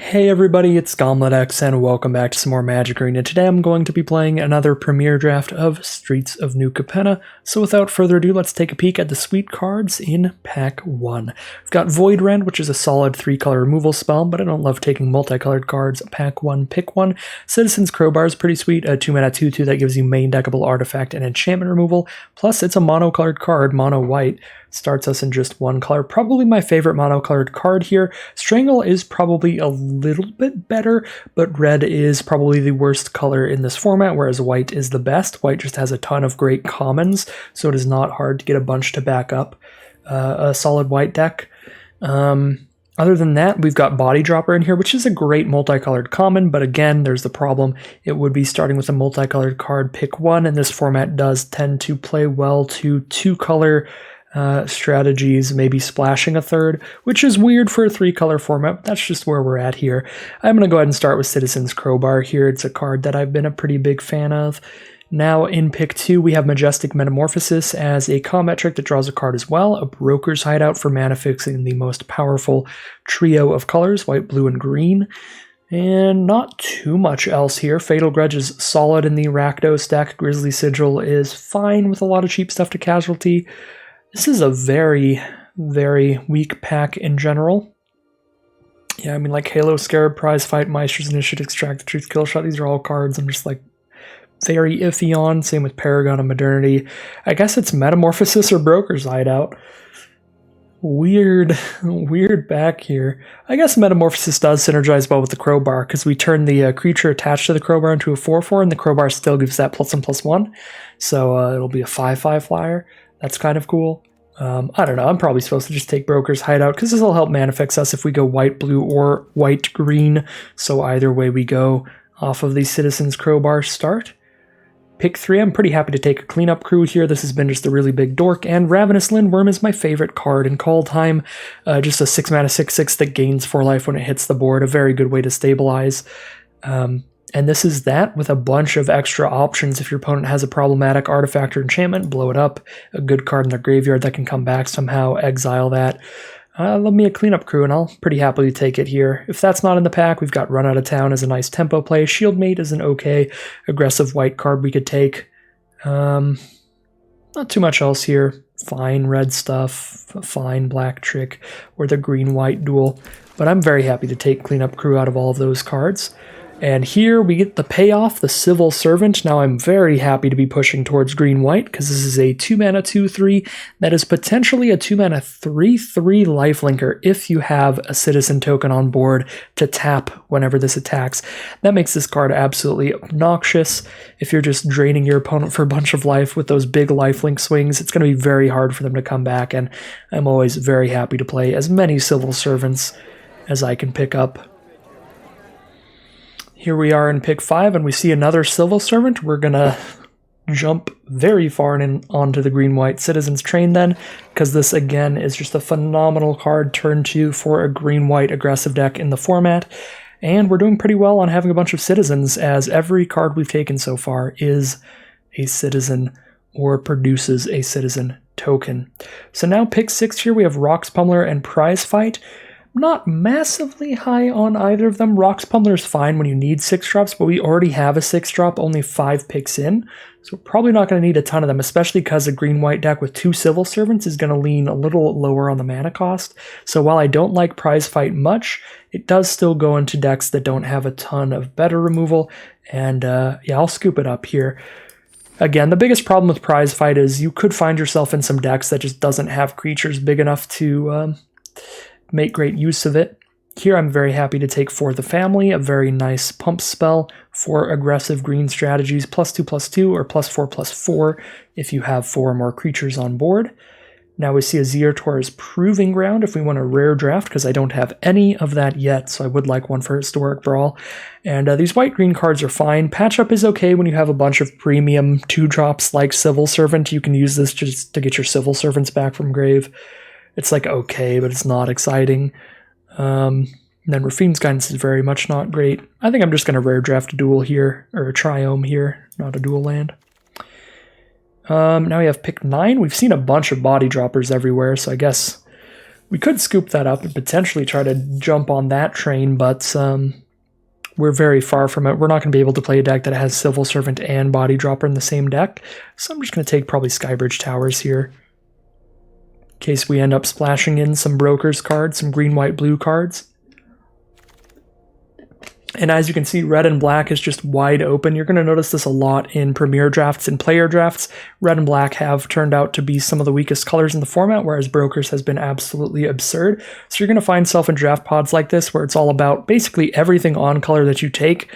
Hey everybody, it's GombletX and welcome back to some more Magic Arena. Today I'm going to be playing another premiere draft of Streets of New Capenna. So without further ado, let's take a peek at the sweet cards in Pack 1. We've got Void Rend, which is a solid 3-color removal spell, but I don't love taking multicolored cards. Pack 1, pick 1. Citizen's Crowbar is pretty sweet, a 2-mana 2-2 that gives you main deckable artifact and enchantment removal, plus it's a mono-colored card, mono-white. Starts us in just one color. Probably my favorite monocolored card here. Strangle is probably a little bit better, but red is probably the worst color in this format, whereas white is the best. White just has a ton of great commons, so it is not hard to get a bunch to back up a solid white deck. Other than that, we've got Body Dropper in here, which is a great multicolored common, but again, there's the problem. It would be starting with a multicolored card, pick 1, and this format does tend to play well to 2-color strategies, maybe splashing a third, which is weird for a 3-color format, but that's just where we're at here. I'm going to go ahead and start with Citizen's Crowbar here. It's a card that I've been a pretty big fan of. Now in pick 2, we have Majestic Metamorphosis as a combat trick that draws a card as well, a Broker's Hideout for mana fixing the most powerful trio of colors, white, blue, and green. And not too much else here. Fatal Grudge is solid in the Rakdos deck. Grizzly Sigil is fine with a lot of cheap stuff to casualty. This is a very, very weak pack in general. Yeah, I mean, like Halo, Scarab, Prize Fight, Meister's Initiative, Extract the Truth, Kill Shot, these are all cards I'm just like very iffy on. Same with Paragon of Modernity. I guess it's Metamorphosis or Broker's Hideout. Weird back here. I guess Metamorphosis does synergize well with the Crowbar because we turn the creature attached to the Crowbar into a 4/4 and the Crowbar still gives that +1/+1. So it'll be a 5/5 flyer. That's kind of cool. I don't know. I'm probably supposed to just take Broker's Hideout because this will help mana fix us if we go white, blue, or white, green. So either way we go off of the Citizen's Crowbar start. Pick 3, I'm pretty happy to take a cleanup crew here. This has been just a really big dork, and Ravenous Lindworm is my favorite card in Call Time. Just a 6-mana 6/6 that gains 4 life when it hits the board. A very good way to stabilize. And this is that with a bunch of extra options. If your opponent has a problematic artifact or enchantment, blow it up. A good card in their graveyard that can come back somehow, exile that. Love me a cleanup crew, and I'll pretty happily take it here. If that's not in the pack, we've got Run Out of Town as a nice tempo play. Shieldmate is an okay aggressive white card we could take. Not too much else here. Fine red stuff, fine black trick, or the green-white duel. But I'm very happy to take cleanup crew out of all of those cards. And here we get the payoff, the Civil Servant. Now I'm very happy to be pushing towards green-white because this is a 2-mana 2/3 that is potentially a 2-mana 3/3 lifelinker if you have a citizen token on board to tap whenever this attacks. That makes this card absolutely obnoxious. If you're just draining your opponent for a bunch of life with those big lifelink swings, it's going to be very hard for them to come back, and I'm always very happy to play as many Civil Servants as I can pick up. Here we are in pick 5, and we see another Civil Servant. We're going to jump very far and onto the green-white Citizen's Train then, because this, again, is just a phenomenal card, turn 2 for a green-white aggressive deck in the format. And we're doing pretty well on having a bunch of Citizens, as every card we've taken so far is a Citizen or produces a Citizen token. So now pick 6 here, we have Rox Pummeler and Prize Fight. Not massively high on either of them. Rox Pummeler is fine when you need 6 drops, but we already have a 6 drop, only 5 picks in. So we're probably not going to need a ton of them, especially because a green-white deck with 2 Civil Servants is going to lean a little lower on the mana cost. So while I don't like Prize Fight much, it does still go into decks that don't have a ton of better removal. And yeah, I'll scoop it up here. Again, the biggest problem with Prize Fight is you could find yourself in some decks that just doesn't have creatures big enough to make great use of it. Here I'm very happy to take For the Family, a very nice pump spell for aggressive green strategies, +2/+2 or +4/+4 if you have 4 or more creatures on board. Now we see a Zerator's Proving Ground if we want a rare draft, because I don't have any of that yet, so I would like one for Historic Brawl. And these white-green cards are fine. Patch Up is okay when you have a bunch of premium 2-drops like Civil Servant. You can use this just to get your Civil Servants back from grave. It's like okay, but it's not exciting. And then Rafine's Guidance is very much not great. I think I'm just going to rare draft a duel here, or a Triome here, not a dual land. Now we have pick 9. We've seen a bunch of Body Droppers everywhere, so I guess We could scoop that up and potentially try to jump on that train, but we're very far from it. We're not going to be able to play a deck that has Civil Servant and Body Dropper in the same deck, so I'm just going to take probably Skybridge Towers here, in case we end up splashing in some Brokers cards, some green, white, blue cards. And as you can see, red and black is just wide open. You're going to notice this a lot in Premier drafts and player drafts. Red and black have turned out to be some of the weakest colors in the format, whereas Brokers has been absolutely absurd. So you're going to find yourself in draft pods like this, where it's all about basically everything on color that you take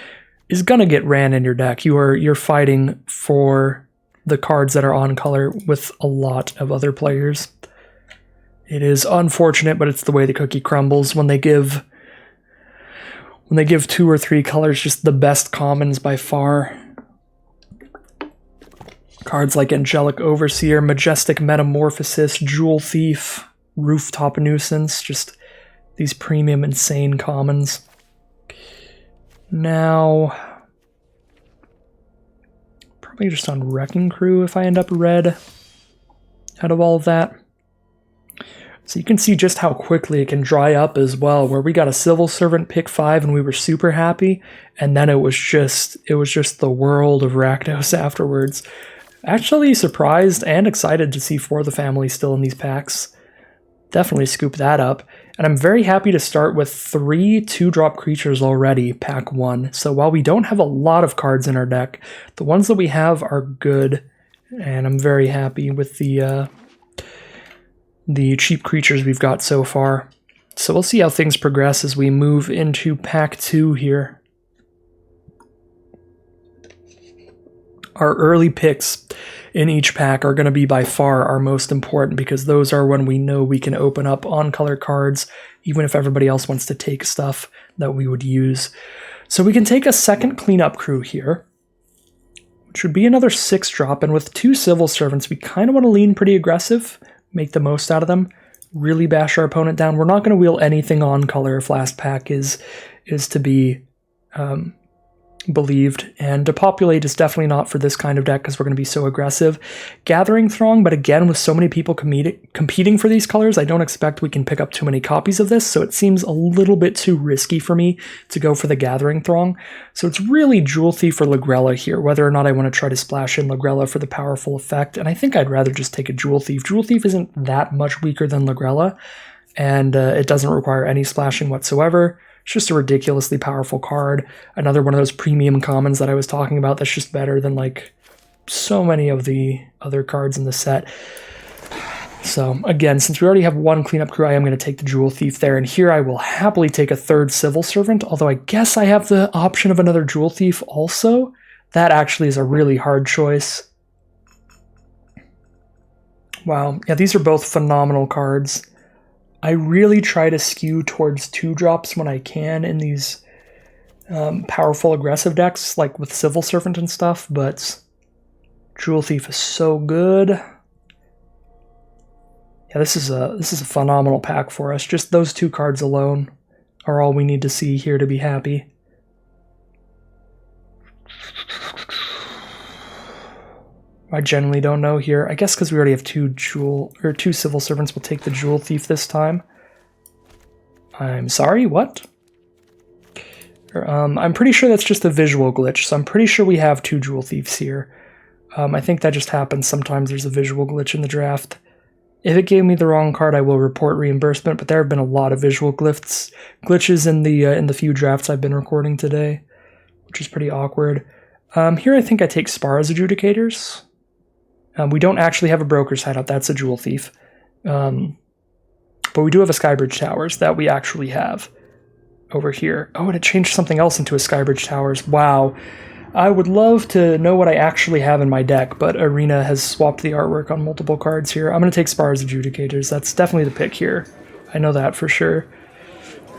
is going to get ran in your deck. You're fighting for the cards that are on color with a lot of other players. It is unfortunate, but it's the way the cookie crumbles when they give 2 or 3 colors just the best commons by far. Cards like Angelic Overseer, Majestic Metamorphosis, Jewel Thief, Rooftop Nuisance, just these premium insane commons. Now, probably just on Wrecking Crew if I end up red out of all of that. So you can see just how quickly it can dry up as well, where we got a Civil Servant pick 5 and we were super happy, and then it was just the world of Rakdos afterwards. Actually surprised and excited to see 4 of the family still in these packs. Definitely scoop that up. And I'm very happy to start with 3 2-drop creatures already, pack 1. So while we don't have a lot of cards in our deck, the ones that we have are good, and I'm very happy with the cheap creatures we've got so far. So we'll see how things progress as we move into pack 2 here. Our early picks in each pack are going to be by far our most important, because those are when we know we can open up on-color cards, even if everybody else wants to take stuff that we would use. So we can take a second cleanup crew here, which would be another 6-drop, and with 2 Civil Servants, we kind of want to lean pretty aggressive, make the most out of them, really bash our opponent down. We're not going to wheel anything on color if last pack is to be believed, and Depopulate is definitely not for this kind of deck because we're going to be so aggressive. Gathering Throng, but again, with so many people competing for these colors, I don't expect we can pick up too many copies of this, so it seems a little bit too risky for me to go for the Gathering Throng. So it's really Jewel Thief or Lagrella here, whether or not I want to try to splash in Lagrella for the powerful effect, and I think I'd rather just take a Jewel Thief. Jewel Thief isn't that much weaker than Lagrella, and it doesn't require any splashing whatsoever. It's just a ridiculously powerful card. Another one of those premium commons that I was talking about that's just better than like so many of the other cards in the set. So again, since we already have 1 cleanup crew, I am going to take the Jewel Thief there. And here I will happily take a 3rd Civil Servant, although I guess I have the option of another Jewel Thief also. That actually is a really hard choice. Wow. Yeah, these are both phenomenal cards. I really try to skew towards 2-drops when I can in these powerful aggressive decks, like with Civil Servant and stuff, but Jewel Thief is so good. Yeah, this is a phenomenal pack for us. Just those 2 cards alone are all we need to see here to be happy. I generally don't know here. I guess because we already have 2 Civil Servants, we'll take the Jewel Thief this time. I'm sorry, what? I'm pretty sure that's just a visual glitch, so I'm pretty sure we have 2 Jewel Thieves here. I think that just happens sometimes. There's a visual glitch in the draft. If it gave me the wrong card, I will report reimbursement, but there have been a lot of visual glitches in the few drafts I've been recording today, which is pretty awkward. Here I think I take Spara's Adjudicators. We don't actually have a Broker's Hideout, that's a Jewel Thief. But we do have a Skybridge Towers that we actually have over here. Oh, and it changed something else into a Skybridge Towers. Wow. I would love to know what I actually have in my deck, but Arena has swapped the artwork on multiple cards here. I'm going to take Spara's Adjudicators. That's definitely the pick here. I know that for sure.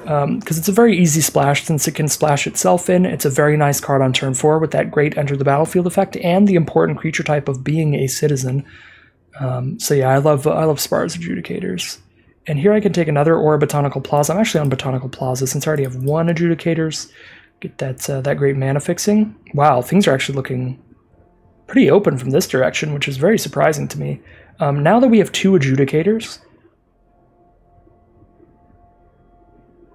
Because it's a very easy splash since it can splash itself in. It's a very nice card on turn 4 with that great Enter the Battlefield effect and the important creature type of being a citizen. So yeah, I love Spara's Adjudicators. And here I can take another Aura Botanical Plaza. I'm actually on Botanical Plaza since I already have 1 Adjudicators. Get that great mana fixing. Wow, things are actually looking pretty open from this direction, which is very surprising to me. Now that we have 2 Adjudicators,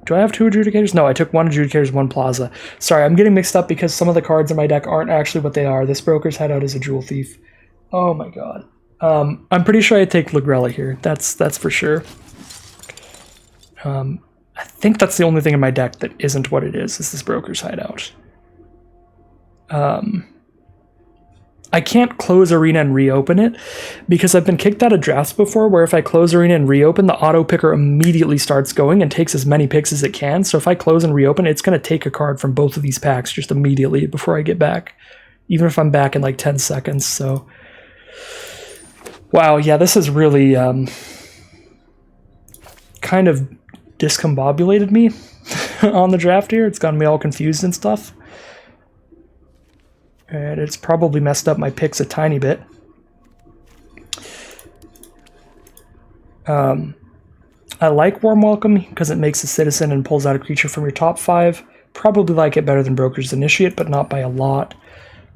Do I have 2 Adjudicators? No, I took 1 Adjudicators, 1 Plaza. Sorry, I'm getting mixed up because some of the cards in my deck aren't actually what they are. This Broker's Hideout is a Jewel Thief. Oh my god. I'm pretty sure I take Lagrella here. That's for sure. I think that's the only thing in my deck that isn't what it is this Broker's Hideout. I can't close Arena and reopen it because I've been kicked out of drafts before where if I close Arena and reopen, the auto picker immediately starts going and takes as many picks as it can. So if I close and reopen, it's going to take a card from both of these packs just immediately before I get back, even if I'm back in like 10 seconds. So, wow, yeah, this is really kind of discombobulated me on the draft here. It's gotten me all confused and stuff. And it's probably messed up my picks a tiny bit. I like Warm Welcome because it makes a citizen and pulls out a creature from your top 5. Probably like it better than Broker's Initiate, but not by a lot.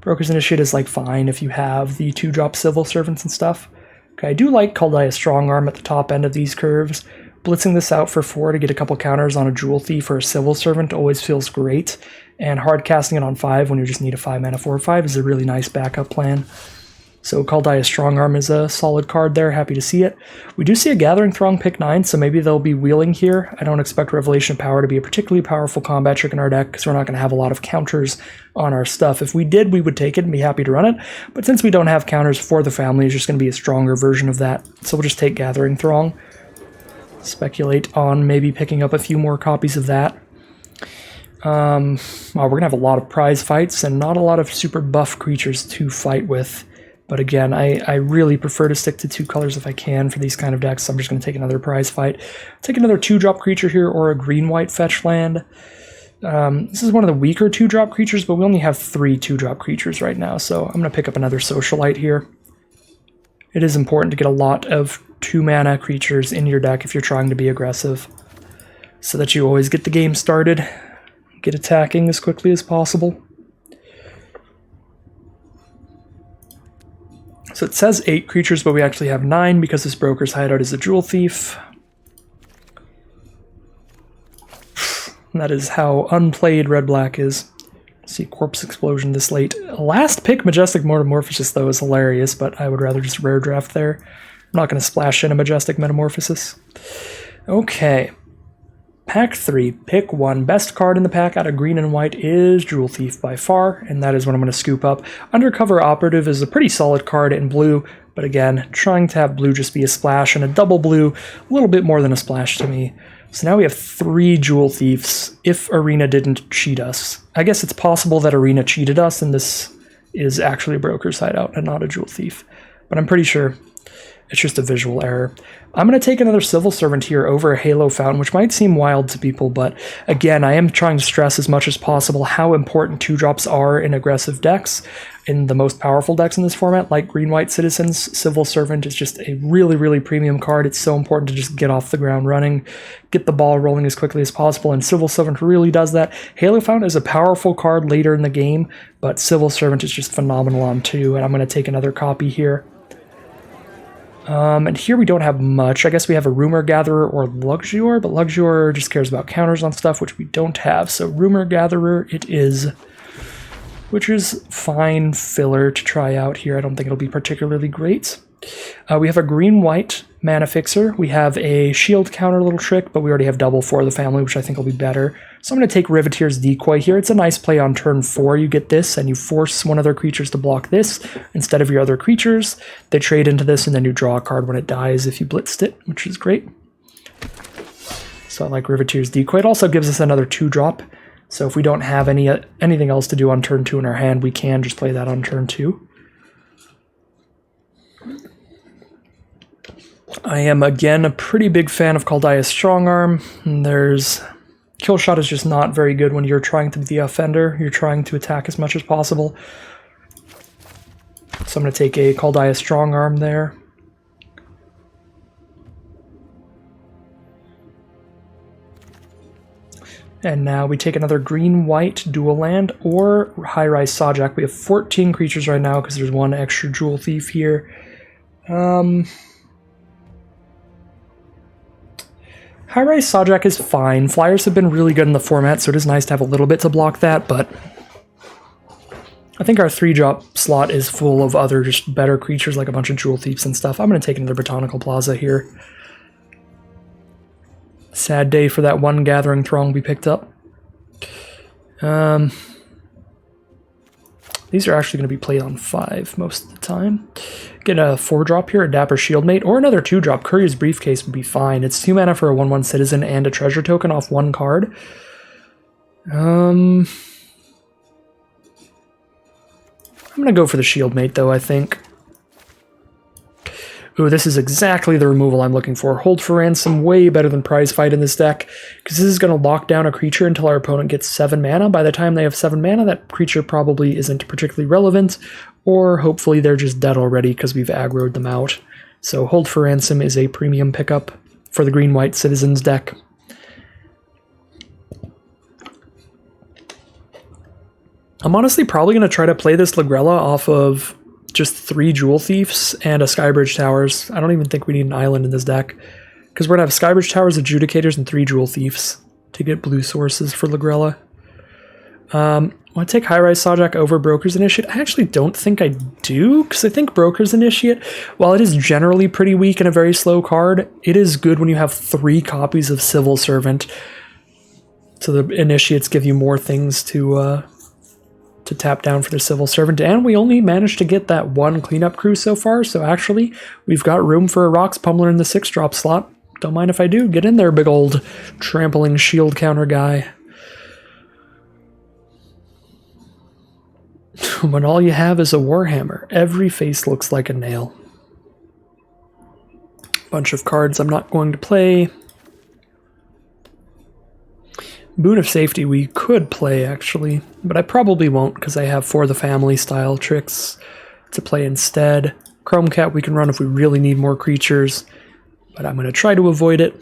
Broker's Initiate is like fine if you have the 2-drop Civil Servants and stuff. Okay, I do like Kaldia's Strong Arm at the top end of these curves. Blitzing this out for 4 to get a couple counters on a Jewel Thief or a Civil Servant always feels great. And hard casting it on 5 when you just need a 5-mana 4/5 is a really nice backup plan. So Kaldia's Strong Arm is a solid card there, happy to see it. We do see a Gathering Throng pick 9, so maybe they'll be wheeling here. I don't expect Revelation of Power to be a particularly powerful combat trick in our deck because we're not going to have a lot of counters on our stuff. If we did, we would take it and be happy to run it, but since we don't have counters for the family, it's just going to be a stronger version of that. So we'll just take Gathering Throng. Speculate on maybe picking up a few more copies of that. Well, we're going to have a lot of prize fights and not a lot of super buff creatures to fight with. But again, I really prefer to stick to 2 colors if I can for these kind of decks. So I'm just going to take another prize fight. Take another 2-drop creature here or a green-white fetch land. This is one of the weaker 2-drop creatures, but we only have 3 2-drop creatures right now. So I'm going to pick up another Socialite here. It is important to get a lot of 2-mana creatures in your deck if you're trying to be aggressive, so that you always get the game started, get attacking as quickly as possible. So it says 8 creatures, but we actually have 9 because this Broker's Hideout is a Jewel Thief. That is how unplayed Red-Black is. See Corpse Explosion this late. Last pick Majestic Metamorphosis, though, is hilarious, but I would rather just rare draft there. I'm not going to splash in a Majestic Metamorphosis. Okay. Pack 3, pick 1. Best card in the pack out of green and white is Jewel Thief by far, and that is what I'm going to scoop up. Undercover Operative is a pretty solid card in blue, but again, trying to have blue just be a splash, and a double blue, a little bit more than a splash to me. So now we have 3 Jewel Thieves if Arena didn't cheat us. I guess it's possible that Arena cheated us, and this is actually a Broker's Hideout and not a Jewel Thief, but I'm pretty sure it's just a visual error. I'm going to take another Civil Servant here over a Halo Fountain, which might seem wild to people, but again, I am trying to stress as much as possible how important 2-drops are in aggressive decks. In the most powerful decks in this format, like Green-White Citizens, Civil Servant is just a really, really premium card. It's so important to just get off the ground running, get the ball rolling as quickly as possible, and Civil Servant really does that. Halo Fountain is a powerful card later in the game, but Civil Servant is just phenomenal on 2, and I'm going to take another copy here. And here we don't have much. I guess we have a Rumor Gatherer or Luxior, but Luxior just cares about counters on stuff, which we don't have. So Rumor Gatherer it is, which is fine filler to try out here. I don't think it'll be particularly great. We have a green-white Mana Fixer. We have a shield counter little trick, but we already have double for the family, which I think will be better. So I'm going to take Riveteer's Decoy here. It's a nice play on turn 4. You get this, and you force one of their creatures to block this instead of your other creatures. They trade into this, and then you draw a card when it dies if you blitzed it, which is great. So I like Riveteer's Decoy. It also gives us another 2-drop. So if we don't have anything else to do on turn 2 in our hand, we can just play that on turn 2. I am, again, a pretty big fan of Kaldia's Strongarm. Killshot is just not very good when you're trying to be the offender. You're trying to attack as much as possible. So I'm going to take a Kaldia's Strongarm there. And now we take another green-white dual land or high-rise Sajak. We have 14 creatures right now because there's one extra Jewel Thief here. How High-Rise Sawjack is fine. Flyers have been really good in the format, so it is nice to have a little bit to block that, but I think our 3-drop slot is full of other just better creatures, like a bunch of Jewel Thieves and stuff. I'm going to take another Botanical Plaza here. Sad day for that one Gathering Throng we picked up. These are actually going to be played on 5 most of the time. Get a 4-drop here, a Dapper Shieldmate, or another 2-drop. Courier's Briefcase would be fine. It's 2 mana for a 1/1 citizen and a treasure token off 1 card. I'm going to go for the Shieldmate, though, I think. Ooh, this is exactly the removal I'm looking for. Hold for Ransom, way better than Prize Fight in this deck, because this is going to lock down a creature until our opponent gets 7 mana. By the time they have 7 mana, that creature probably isn't particularly relevant, or hopefully they're just dead already because we've aggroed them out. So Hold for Ransom is a premium pickup for the Green-White Citizens deck. I'm honestly probably going to try to play this Lagrella off of just 3 Jewel Thieves and a Skybridge Towers. I don't even think we need an island in this deck, because we're going to have Skybridge Towers, Adjudicators, and 3 Jewel Thieves to get blue sources for Lagrella. I want to take High-Rise Sawjack over Broker's Initiate. I actually don't think I do, because I think Broker's Initiate, while it is generally pretty weak and a very slow card, it is good when you have 3 copies of Civil Servant. So the Initiates give you more things to tap down for the Civil Servant, and we only managed to get that 1 cleanup crew so far, so actually we've got room for a Rocks Pummeler in the 6-drop slot. Don't mind if I do. Get in there, big old trampling shield counter guy. When all you have is a Warhammer, every face looks like a nail. Bunch of cards I'm not going to play. Boon of Safety we could play, actually, but I probably won't because I have For the Family style tricks to play instead. Chrome Cat we can run if we really need more creatures, but I'm going to try to avoid it.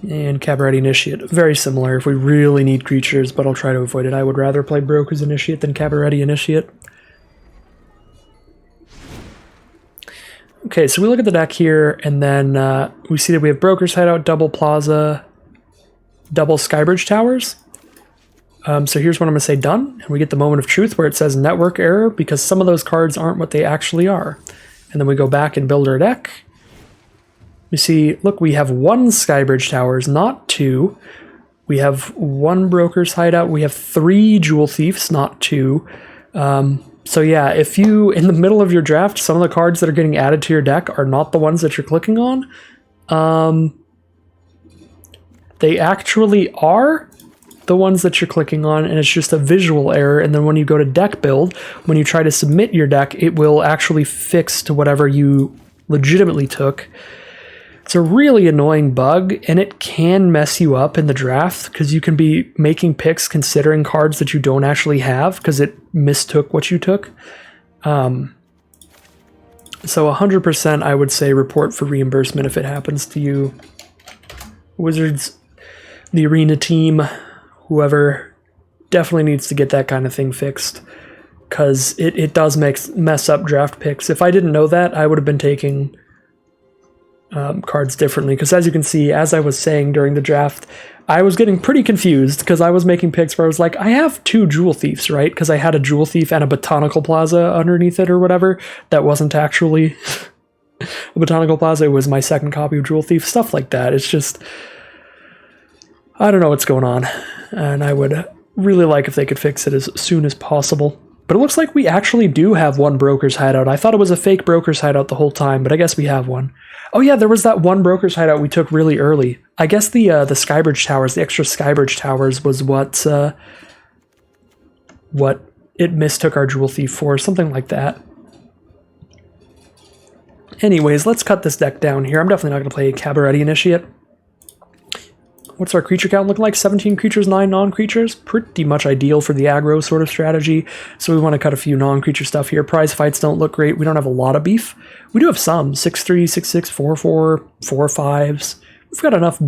And Cabaret Initiate, very similar if we really need creatures, but I'll try to avoid it. I would rather play Broker's Initiate than Cabaret Initiate. Okay, so we look at the deck here, and then we see that we have Broker's Hideout, double Plaza, double Skybridge Towers. So here's what I'm going to say done, and we get the moment of truth where it says network error, because some of those cards aren't what they actually are. And then we go back and build our deck. We see, look, we have 1 Skybridge Towers, not 2. We have 1 Broker's Hideout. We have 3 Jewel Thieves, not 2. So yeah, if you, in the middle of your draft, some of the cards that are getting added to your deck are not the ones that you're clicking on, they actually are the ones that you're clicking on, and it's just a visual error. And then when you go to deck build, when you try to submit your deck, it will actually fix to whatever you legitimately took. It's a really annoying bug, and it can mess you up in the draft because you can be making picks considering cards that you don't actually have because it mistook what you took. So 100% I would say report for reimbursement if it happens to you. Wizards, the arena team, whoever, definitely needs to get that kind of thing fixed because it does mess up draft picks. If I didn't know that, I would have been taking cards differently, because as you can see, as I was saying during the draft, I was getting pretty confused because I was making picks where I was like, I have 2 Jewel Thieves, right? Because I had a Jewel Thief and a Botanical Plaza underneath it or whatever. That wasn't actually a Botanical Plaza, it was my second copy of Jewel Thief, stuff like that. It's just, I don't know what's going on, and I would really like if they could fix it as soon as possible. But it looks like we actually do have 1 Broker's Hideout. I thought it was a fake Broker's Hideout the whole time, but I guess we have one. Oh yeah, there was that 1 Broker's Hideout we took really early. I guess the Skybridge Towers, the extra Skybridge Towers was what it mistook our Jewel Thief for, something like that. Anyways, let's cut this deck down here. I'm definitely not going to play Cabaret Initiate. What's our creature count looking like? 17 creatures, 9 non-creatures. Pretty much ideal for the aggro sort of strategy. So we want to cut a few non-creature stuff here. Prize fights don't look great. We don't have a lot of beef. We do have some. 6-3, 6-6, 4-4, 4-5s. We've got enough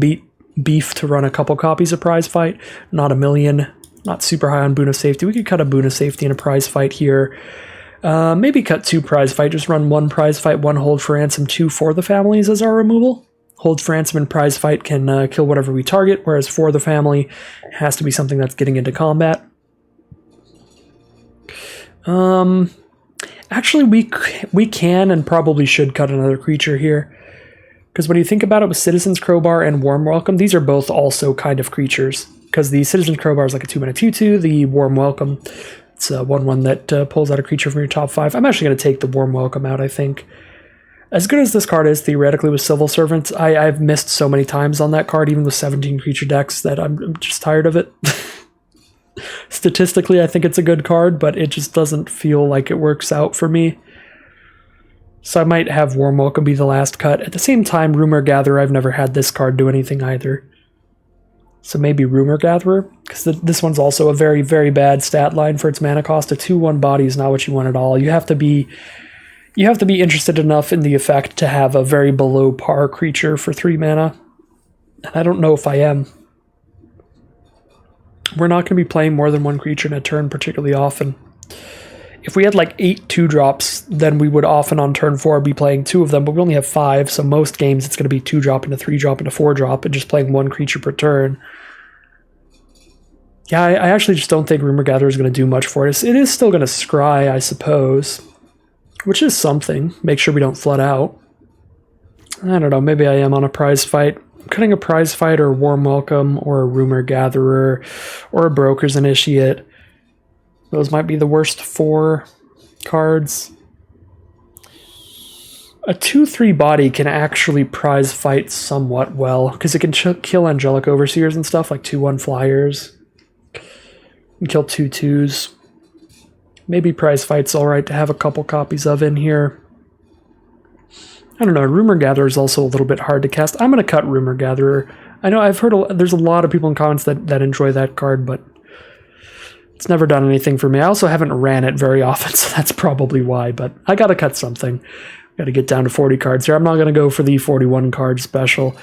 beef to run a couple copies of prize fight. Not a million. Not super high on Boon of Safety. We could cut a Boon of Safety and a prize fight here. Maybe cut 2 prize fight. Just run 1 prize fight, 1 hold for ransom, 2 for the families as our removal. Holds for ransom and prize fight can kill whatever we target, whereas for the family, it has to be something that's getting into combat. Actually, we can and probably should cut another creature here. Because when you think about it with Citizen's Crowbar and Warm Welcome, these are both also kind of creatures. Because the Citizen's Crowbar is like a 2-mana 2/2, the Warm Welcome, it's a 1/1 that pulls out a creature from your top 5. I'm actually going to take the Warm Welcome out, I think. As good as this card is, theoretically, with Civil Servants, I've missed so many times on that card, even with 17 creature decks, that I'm just tired of it. Statistically, I think it's a good card, but it just doesn't feel like it works out for me. So I might have Warm Welcome be the last cut. At the same time, Rumor Gatherer, I've never had this card do anything either. So maybe Rumor Gatherer, because this one's also a very, very bad stat line for its mana cost. A 2/1 body is not what you want at all. You have to be interested enough in the effect to have a very below par creature for 3 mana. And I don't know if I am. We're not going to be playing more than one creature in a turn particularly often. If we had like 8 2-drops, then we would often on turn 4 be playing 2 of them, but we only have 5, so most games it's going to be 2-drop into 3-drop into 4-drop and just playing one creature per turn. Yeah, I actually just don't think Rumor Gatherer is going to do much for us. It is still going to scry, I suppose, which is something. Make sure we don't flood out. I don't know, maybe I am on a prize fight. I'm cutting a prize fight or a Warm Welcome or a Rumor Gatherer or a Broker's Initiate. Those might be the worst 4 cards. A 2/3 body can actually prize fight somewhat well, because it can kill Angelic Overseers and stuff, like 2/1 flyers. And kill 2/2s. Maybe prize fight's alright to have a couple copies of in here. I don't know, Rumor Gatherer is also a little bit hard to cast. I'm going to cut Rumor Gatherer. I know I've heard there's a lot of people in comments that enjoy that card, but it's never done anything for me. I also haven't ran it very often, so that's probably why, but I gotta cut something. Gotta get down to 40 cards here. I'm not gonna go for the 41 card special.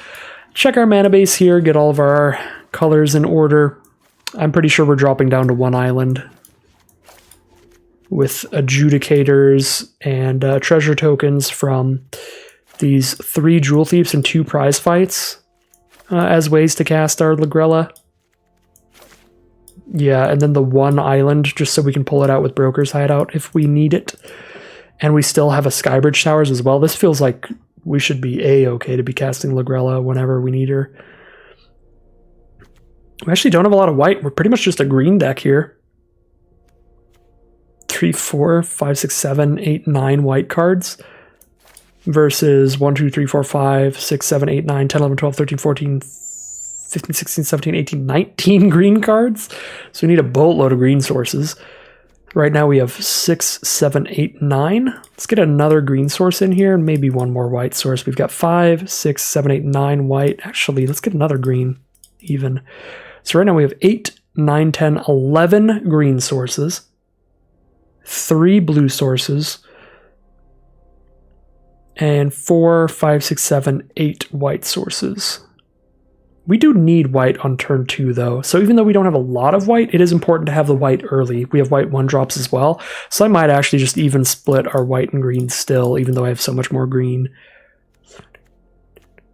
Check our mana base here, get all of our colors in order. I'm pretty sure we're dropping down to 1 island with Adjudicators and treasure tokens from these 3 Jewel Thieves and 2 prize fights as ways to cast our Lagrella. Yeah, and then the 1 island, just so we can pull it out with Broker's Hideout if we need it. And we still have a Skybridge Towers as well. This feels like we should be A-okay to be casting Lagrella whenever we need her. We actually don't have a lot of white. We're pretty much just a green deck here. 3, 4, 5, 6, 7, 8, 9 white cards versus 1, 2, 3, 4, 5, 6, 7, 8, 9, 10, 11, 12, 13, 14, 15, 16, 17, 18, 19 green cards. So we need a boatload of green sources. Right now we have 6, 7, 8, 9. Let's get another green source in here and maybe one more white source. We've got 5, 6, 7, 8, 9 white. Actually, let's get another green even. So right now we have 8, 9, 10, 11 green sources, 3 blue sources, and 4, 5, 6, 7, 8 white sources. We do need white on turn 2, though. So even though we don't have a lot of white, it is important to have the white early. We have white 1-drops as well. So I might actually just even split our white and green still, even though I have so much more green.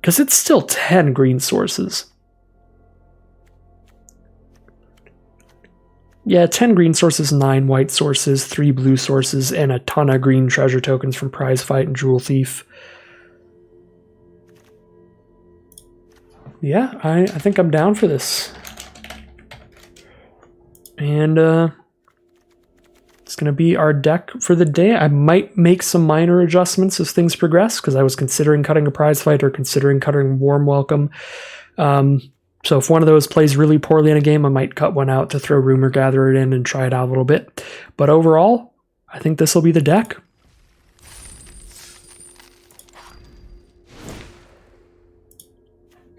Because it's still 10 green sources. Yeah, 10 green sources, 9 white sources, 3 blue sources, and a ton of green treasure tokens from Prize Fight and Jewel Thief. Yeah, I think I'm down for this. And it's going to be our deck for the day. I might make some minor adjustments as things progress, because I was considering cutting a Prize Fight or considering cutting Warm Welcome. So if one of those plays really poorly in a game, I might cut one out to throw Rumor Gatherer in and try it out a little bit. But overall, I think this will be the deck.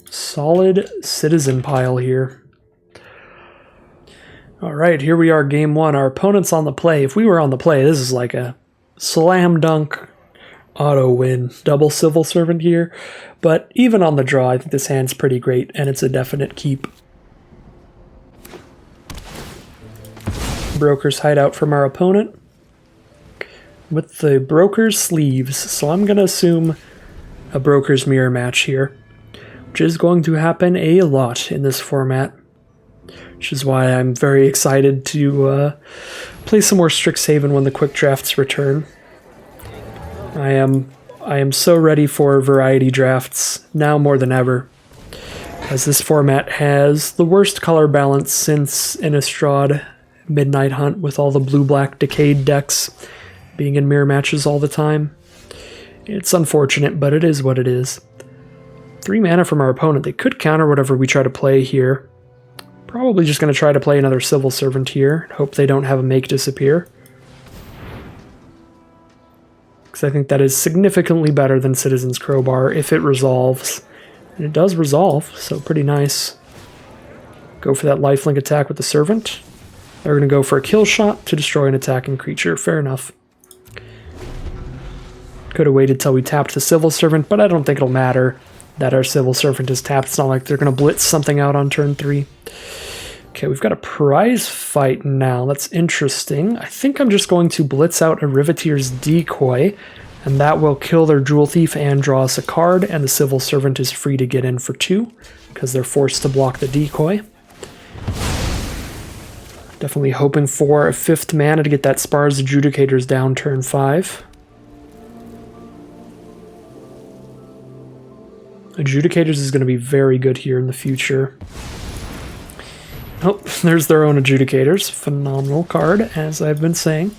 Solid citizen pile here. All right, here we are, game 1. Our opponent's on the play. If we were on the play, this is like a slam dunk auto win. Double Civil Servant here. But even on the draw, I think this hand's pretty great, and it's a definite keep. Broker's Hideout from our opponent with the Broker's Sleeves. So I'm going to assume a Broker's Mirror match here. which is going to happen a lot in this format, which is why I'm very excited to play some more Strixhaven when the quick drafts return. I am so ready for variety drafts, now more than ever, as this format has the worst color balance since Innistrad Midnight Hunt, with all the blue-black Decayed decks being in mirror matches all the time. It's unfortunate, but it is what it is. 3 mana from our opponent. They could counter whatever we try to play here. Probably just going to try to play another Civil Servant here. Hope they don't have a Make Disappear, because I think that is significantly better than Citizen's Crowbar if it resolves. And it does resolve, so pretty nice. Go for that lifelink attack with the Servant. They're going to go for a kill shot to destroy an attacking creature. Fair enough. Could have waited till we tapped the Civil Servant, but I don't think it'll matter that our Civil Servant is tapped. It's not like they're going to blitz something out on turn 3. Okay, we've got a prize fight now. That's interesting. I think I'm just going to blitz out a Riveteer's Decoy, and that will kill their Jewel Thief and draw us a card, and the Civil Servant is free to get in for 2, because they're forced to block the Decoy. Definitely hoping for a 5th mana to get that Spar's Adjudicators down turn 5. Adjudicators is going to be very good here in the future. Oh, there's their own Adjudicators. Phenomenal card, as I've been saying.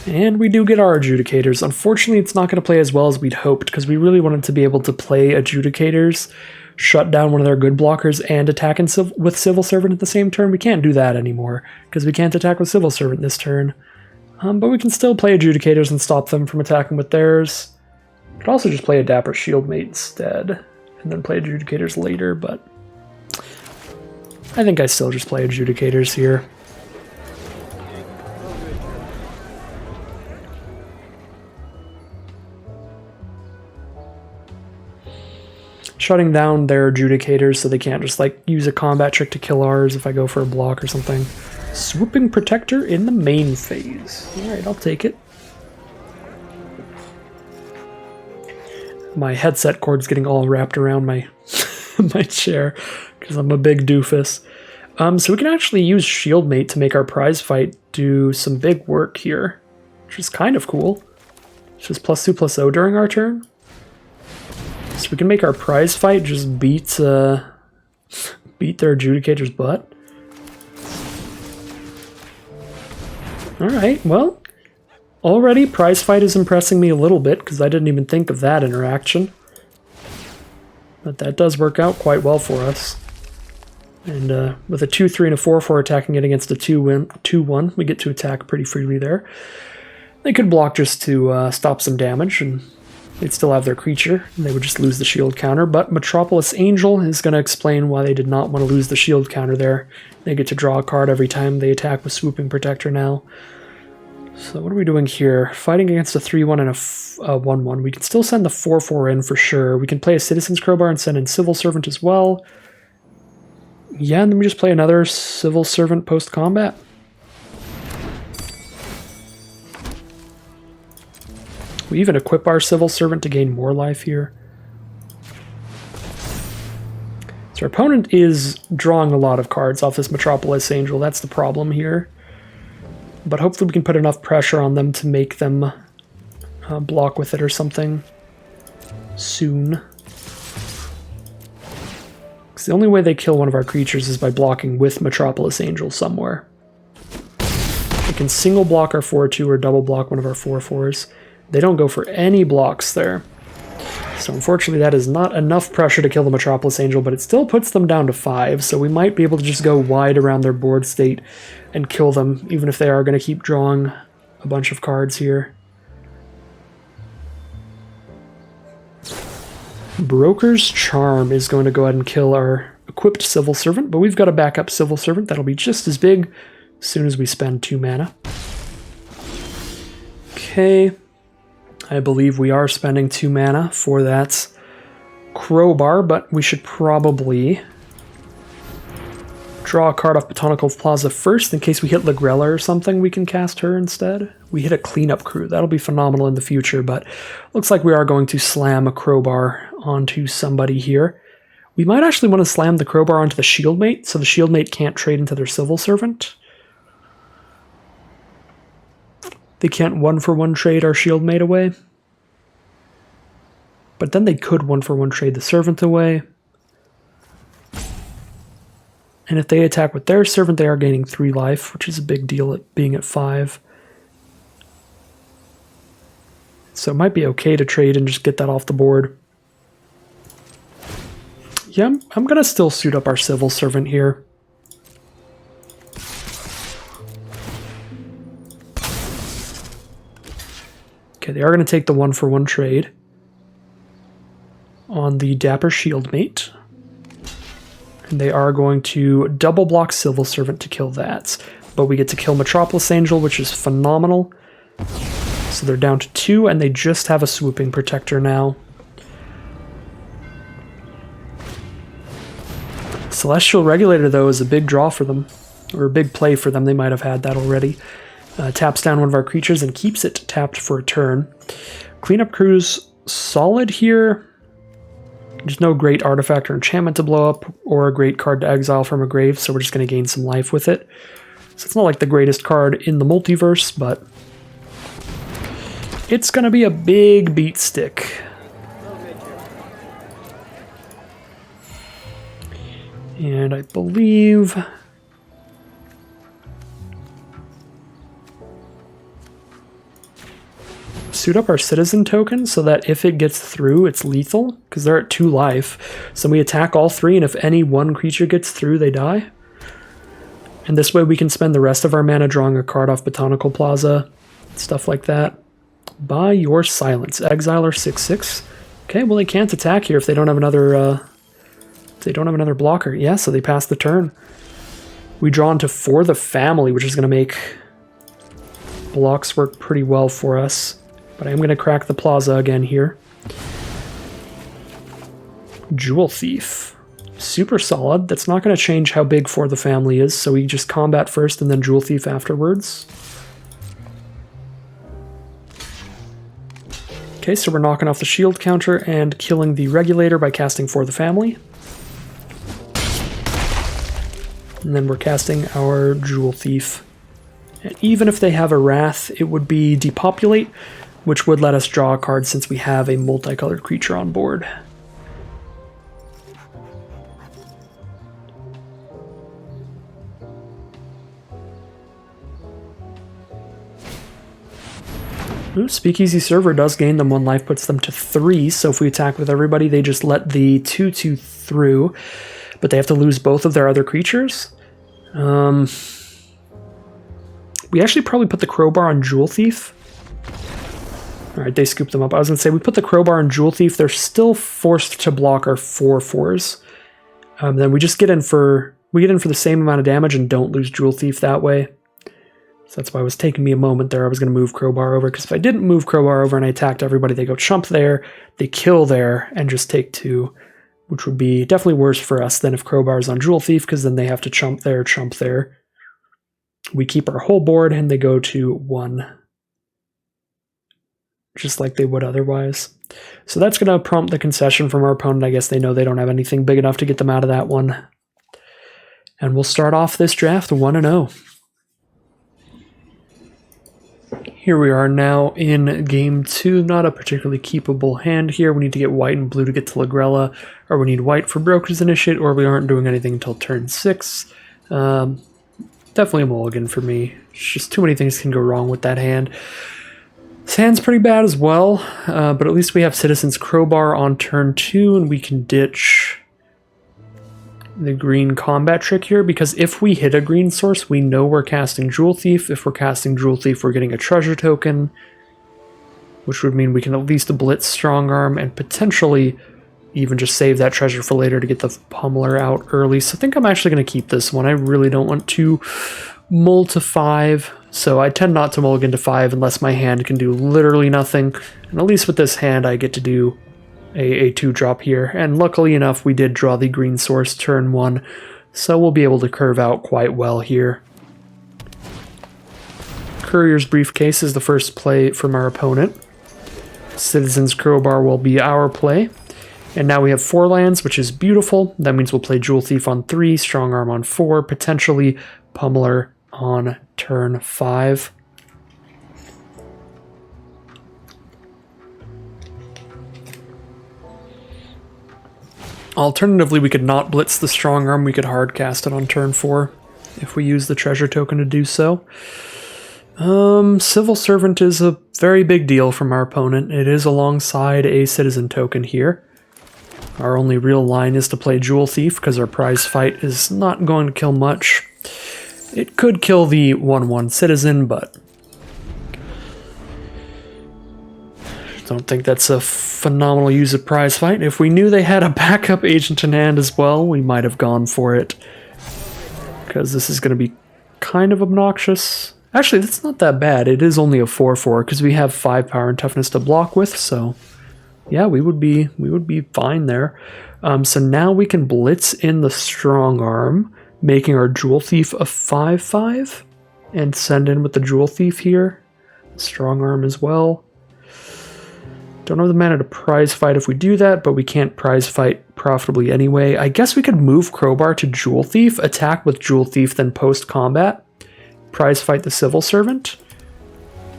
And we do get our Adjudicators. Unfortunately, it's not going to play as well as we'd hoped, because we really wanted to be able to play Adjudicators, shut down one of their good blockers, and attack with Civil Servant at the same turn. We can't do that anymore, because we can't attack with Civil Servant this turn. But we can still play Adjudicators and stop them from attacking with theirs. We could also just play a Dapper Shieldmate instead, and then play Adjudicators later, but I think I still just play Adjudicators here. Shutting down their Adjudicators so they can't just like use a combat trick to kill ours if I go for a block or something. Swooping Protector in the main phase. Alright, I'll take it. My headset cord's getting all wrapped around my my chair because I'm a big doofus. So we can actually use Shieldmate to make our prize fight do some big work here, which is kind of cool. It's just +2/+0 during our turn. So we can make our prize fight just beat their Adjudicator's butt. Alright, well, already prize fight is impressing me a little bit, because I didn't even think of that interaction. But that does work out quite well for us. And with a 2/3 and a 4/4 attacking it against a 2/1, we get to attack pretty freely there. They could block just to stop some damage, and they'd still have their creature, and they would just lose the shield counter. But Metropolis Angel is going to explain why they did not want to lose the shield counter there. They get to draw a card every time they attack with Swooping Protector now. So what are we doing here? Fighting against a 3/1 and a 1/1. We can still send the 4/4 in for sure. We can play a Citizen's Crowbar and send in Civil Servant as well. Yeah, and then we just play another Civil Servant post-combat. We even equip our Civil Servant to gain more life here. So our opponent is drawing a lot of cards off this Metropolis Angel. That's the problem here. But hopefully we can put enough pressure on them to make them block with it or something soon. Because the only way they kill one of our creatures is by blocking with Metropolis Angel somewhere. They can single block our 4/2 or double block one of our 4/4s. They don't go for any blocks there. So unfortunately that is not enough pressure to kill the Metropolis Angel, but it still puts them down to 5, so we might be able to just go wide around their board state and kill them, even if they are going to keep drawing a bunch of cards here. Broker's Charm is going to go ahead and kill our equipped Civil Servant, but we've got a backup Civil Servant that'll be just as big as soon as we spend 2 mana. Okay. I believe we are spending 2 mana for that Crowbar, but we should probably draw a card off Botanical Plaza first in case we hit Lagrella or something. We can cast her instead. We hit a Cleanup Crew. That'll be phenomenal in the future, but looks like we are going to slam a Crowbar onto somebody here. We might actually want to slam the crowbar onto the shieldmate, so the shieldmate can't trade into their civil servant. They can't 1-for-1 trade our shieldmate away. But then they could 1-for-1 trade the servant away. And if they attack with their servant, they are gaining 3 life, which is a big deal at being at 5. So it might be okay to trade and just get that off the board. Yeah, I'm going to still suit up our civil servant here. Okay, they are going to take the 1-for-1 trade on the Dapper Shieldmate. And they are going to double block Civil Servant to kill that. But we get to kill Metropolis Angel, which is phenomenal. So they're down to 2, and they just have a Swooping Protector now. Celestial Regulator, though, is a big draw for them. Or a big play for them. They might have had that already. Taps down one of our creatures and keeps it tapped for a turn. Cleanup Crew's solid here. There's no great artifact or enchantment to blow up, or a great card to exile from a grave, so we're just going to gain some life with it. So it's not like the greatest card in the multiverse, but it's going to be a big beat stick. And I believe suit up our citizen token so that if it gets through, it's lethal, because they're at 2 life. So we attack all 3, and if any one creature gets through, they die. And this way we can spend the rest of our mana drawing a card off Botanical Plaza, stuff like that. By your silence. Exiler 6/6. Okay, well they can't attack here if they don't have another blocker. Yeah, so they pass the turn. We draw into For the Family, which is going to make blocks work pretty well for us. But I am going to crack the plaza again here. Jewel Thief. Super solid. That's not going to change how big For the Family is, so we just combat first and then Jewel Thief afterwards. Okay, so we're knocking off the shield counter and killing the regulator by casting For the Family. And then we're casting our Jewel Thief. And even if they have a Wrath, it would be Depopulate, which would let us draw a card since we have a multicolored creature on board. Ooh, Speakeasy Server does gain them 1 life, puts them to 3, so if we attack with everybody, they just let the 2/2 through, but they have to lose both of their other creatures. We actually probably put the Crowbar on Jewel Thief. Alright, they scoop them up. I was going to say, we put the Crowbar on Jewel Thief, they're still forced to block our 4/4s. Then we just get in for the same amount of damage and don't lose Jewel Thief that way. So that's why it was taking me a moment there. I was going to move Crowbar over, because if I didn't move Crowbar over and I attacked everybody, they go chump there, they kill there, and just take 2, which would be definitely worse for us than if Crowbar is on Jewel Thief, because then they have to chump there, chump there. We keep our whole board, and they go to 1. Just like they would otherwise. So that's going to prompt the concession from our opponent. I guess they know they don't have anything big enough to get them out of that one. And we'll start off this draft 1-0. Here we are now in game 2. Not a particularly keepable hand here. We need to get white and blue to get to Lagrella, or we need white for Broker's Initiate, or we aren't doing anything until turn 6. Definitely a mulligan for me. It's just too many things can go wrong with that hand. This hand's pretty bad as well, but at least we have Citizen's Crowbar on turn 2, and we can ditch the green combat trick here, because if we hit a green source, we know we're casting Jewel Thief. If we're casting Jewel Thief, we're getting a treasure token, which would mean we can at least blitz Strong Arm and potentially even just save that treasure for later to get the Pummeler out early. So I think I'm actually going to keep this one. I really don't want to mull to 5, so I tend not to mulligan to 5 unless my hand can do literally nothing. And at least with this hand, I get to do a 2-drop here. And luckily enough, we did draw the green source turn 1, so we'll be able to curve out quite well here. Courier's Briefcase is the first play from our opponent. Citizen's Crowbar will be our play. And now we have 4 lands, which is beautiful. That means we'll play Jewel Thief on 3, Strong Arm on 4, potentially Pummeler on turn 5. Alternatively, we could not blitz the Strong Arm. We could hard cast it on turn 4 if we use the treasure token to do so. Civil Servant is a very big deal from our opponent. It is alongside a Citizen token here. Our only real line is to play Jewel Thief because our prize fight is not going to kill much. It could kill the 1/1 Citizen, but don't think that's a phenomenal use of prize fight. If we knew they had a backup agent in hand as well, we might have gone for it. Because this is going to be kind of obnoxious. Actually, that's not that bad. It is only a 4/4 because we have 5 power and toughness to block with, so yeah, we would be fine there. So now we can blitz in the Strong Arm, making our Jewel Thief a 5/5, and send in with the Jewel Thief here. Strong Arm as well. Don't have the mana to prize fight if we do that, but we can't prize fight profitably anyway. I guess we could move Crowbar to Jewel Thief, attack with Jewel Thief, then post-combat prize fight the Civil Servant.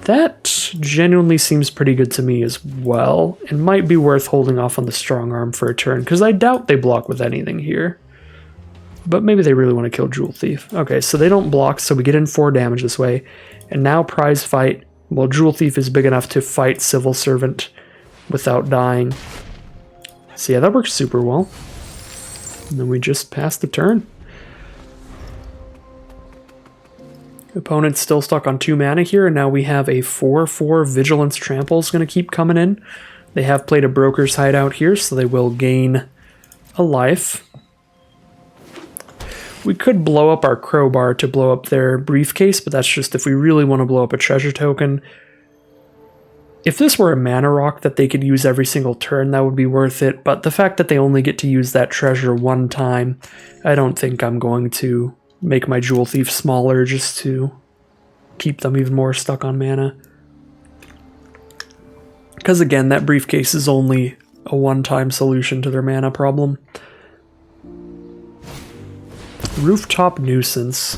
That genuinely seems pretty good to me as well. It might be worth holding off on the Strong Arm for a turn, because I doubt they block with anything here. But maybe they really want to kill Jewel Thief. Okay, so they don't block, so we get in 4 damage this way. And now prize fight. Well, Jewel Thief is big enough to fight Civil Servant without dying. So yeah, that works super well. And then we just pass the turn. Opponent's still stuck on 2 mana here, and now we have a 4/4 Vigilance Trample is going to keep coming in. They have played a Broker's Hideout here, so they will gain a life. We could blow up our Crowbar to blow up their briefcase, but that's just if we really want to blow up a treasure token. If this were a mana rock that they could use every single turn, that would be worth it, but the fact that they only get to use that treasure 1 time, I don't think I'm going to make my Jewel Thief smaller just to keep them even more stuck on mana. Because again, that briefcase is only a 1-time solution to their mana problem. Rooftop Nuisance.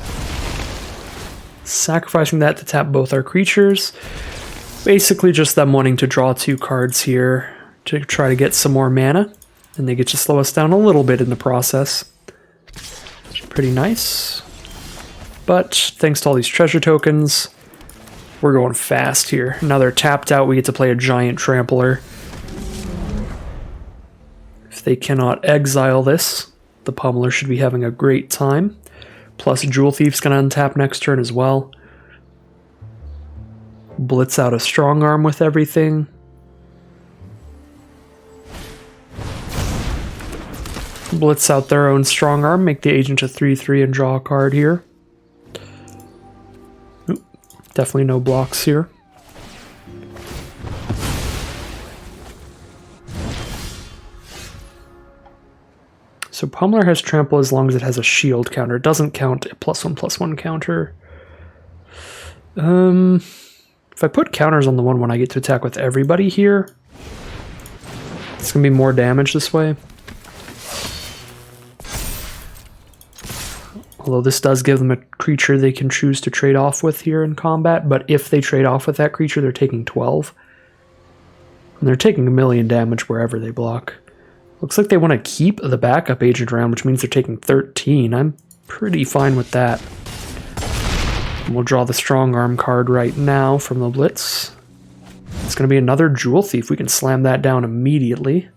Sacrificing that to tap both our creatures. Basically just them wanting to draw 2 cards here to try to get some more mana. And they get to slow us down a little bit in the process. Pretty nice. But thanks to all these treasure tokens, we're going fast here. Now they're tapped out, we get to play a giant trampler. If they cannot exile this, the Pummeler should be having a great time. Plus Jewel Thief's going to untap next turn as well. Blitz out a Strong Arm with everything. Blitz out their own Strong Arm, make the agent a 3/3 and draw a card here. Oop, definitely no blocks here. So Pummeler has trample as long as it has a shield counter. It doesn't count a +1/+1 counter. If I put counters on the 1/1, I get to attack with everybody here. It's going to be more damage this way. Although this does give them a creature they can choose to trade off with here in combat, but if they trade off with that creature, they're taking 12. And they're taking 1,000,000 damage wherever they block. Looks like they want to keep the backup agent around, which means they're taking 13. I'm pretty fine with that. And we'll draw the Strong Arm card right now from the Blitz. It's going to be another Jewel Thief. We can slam that down immediately.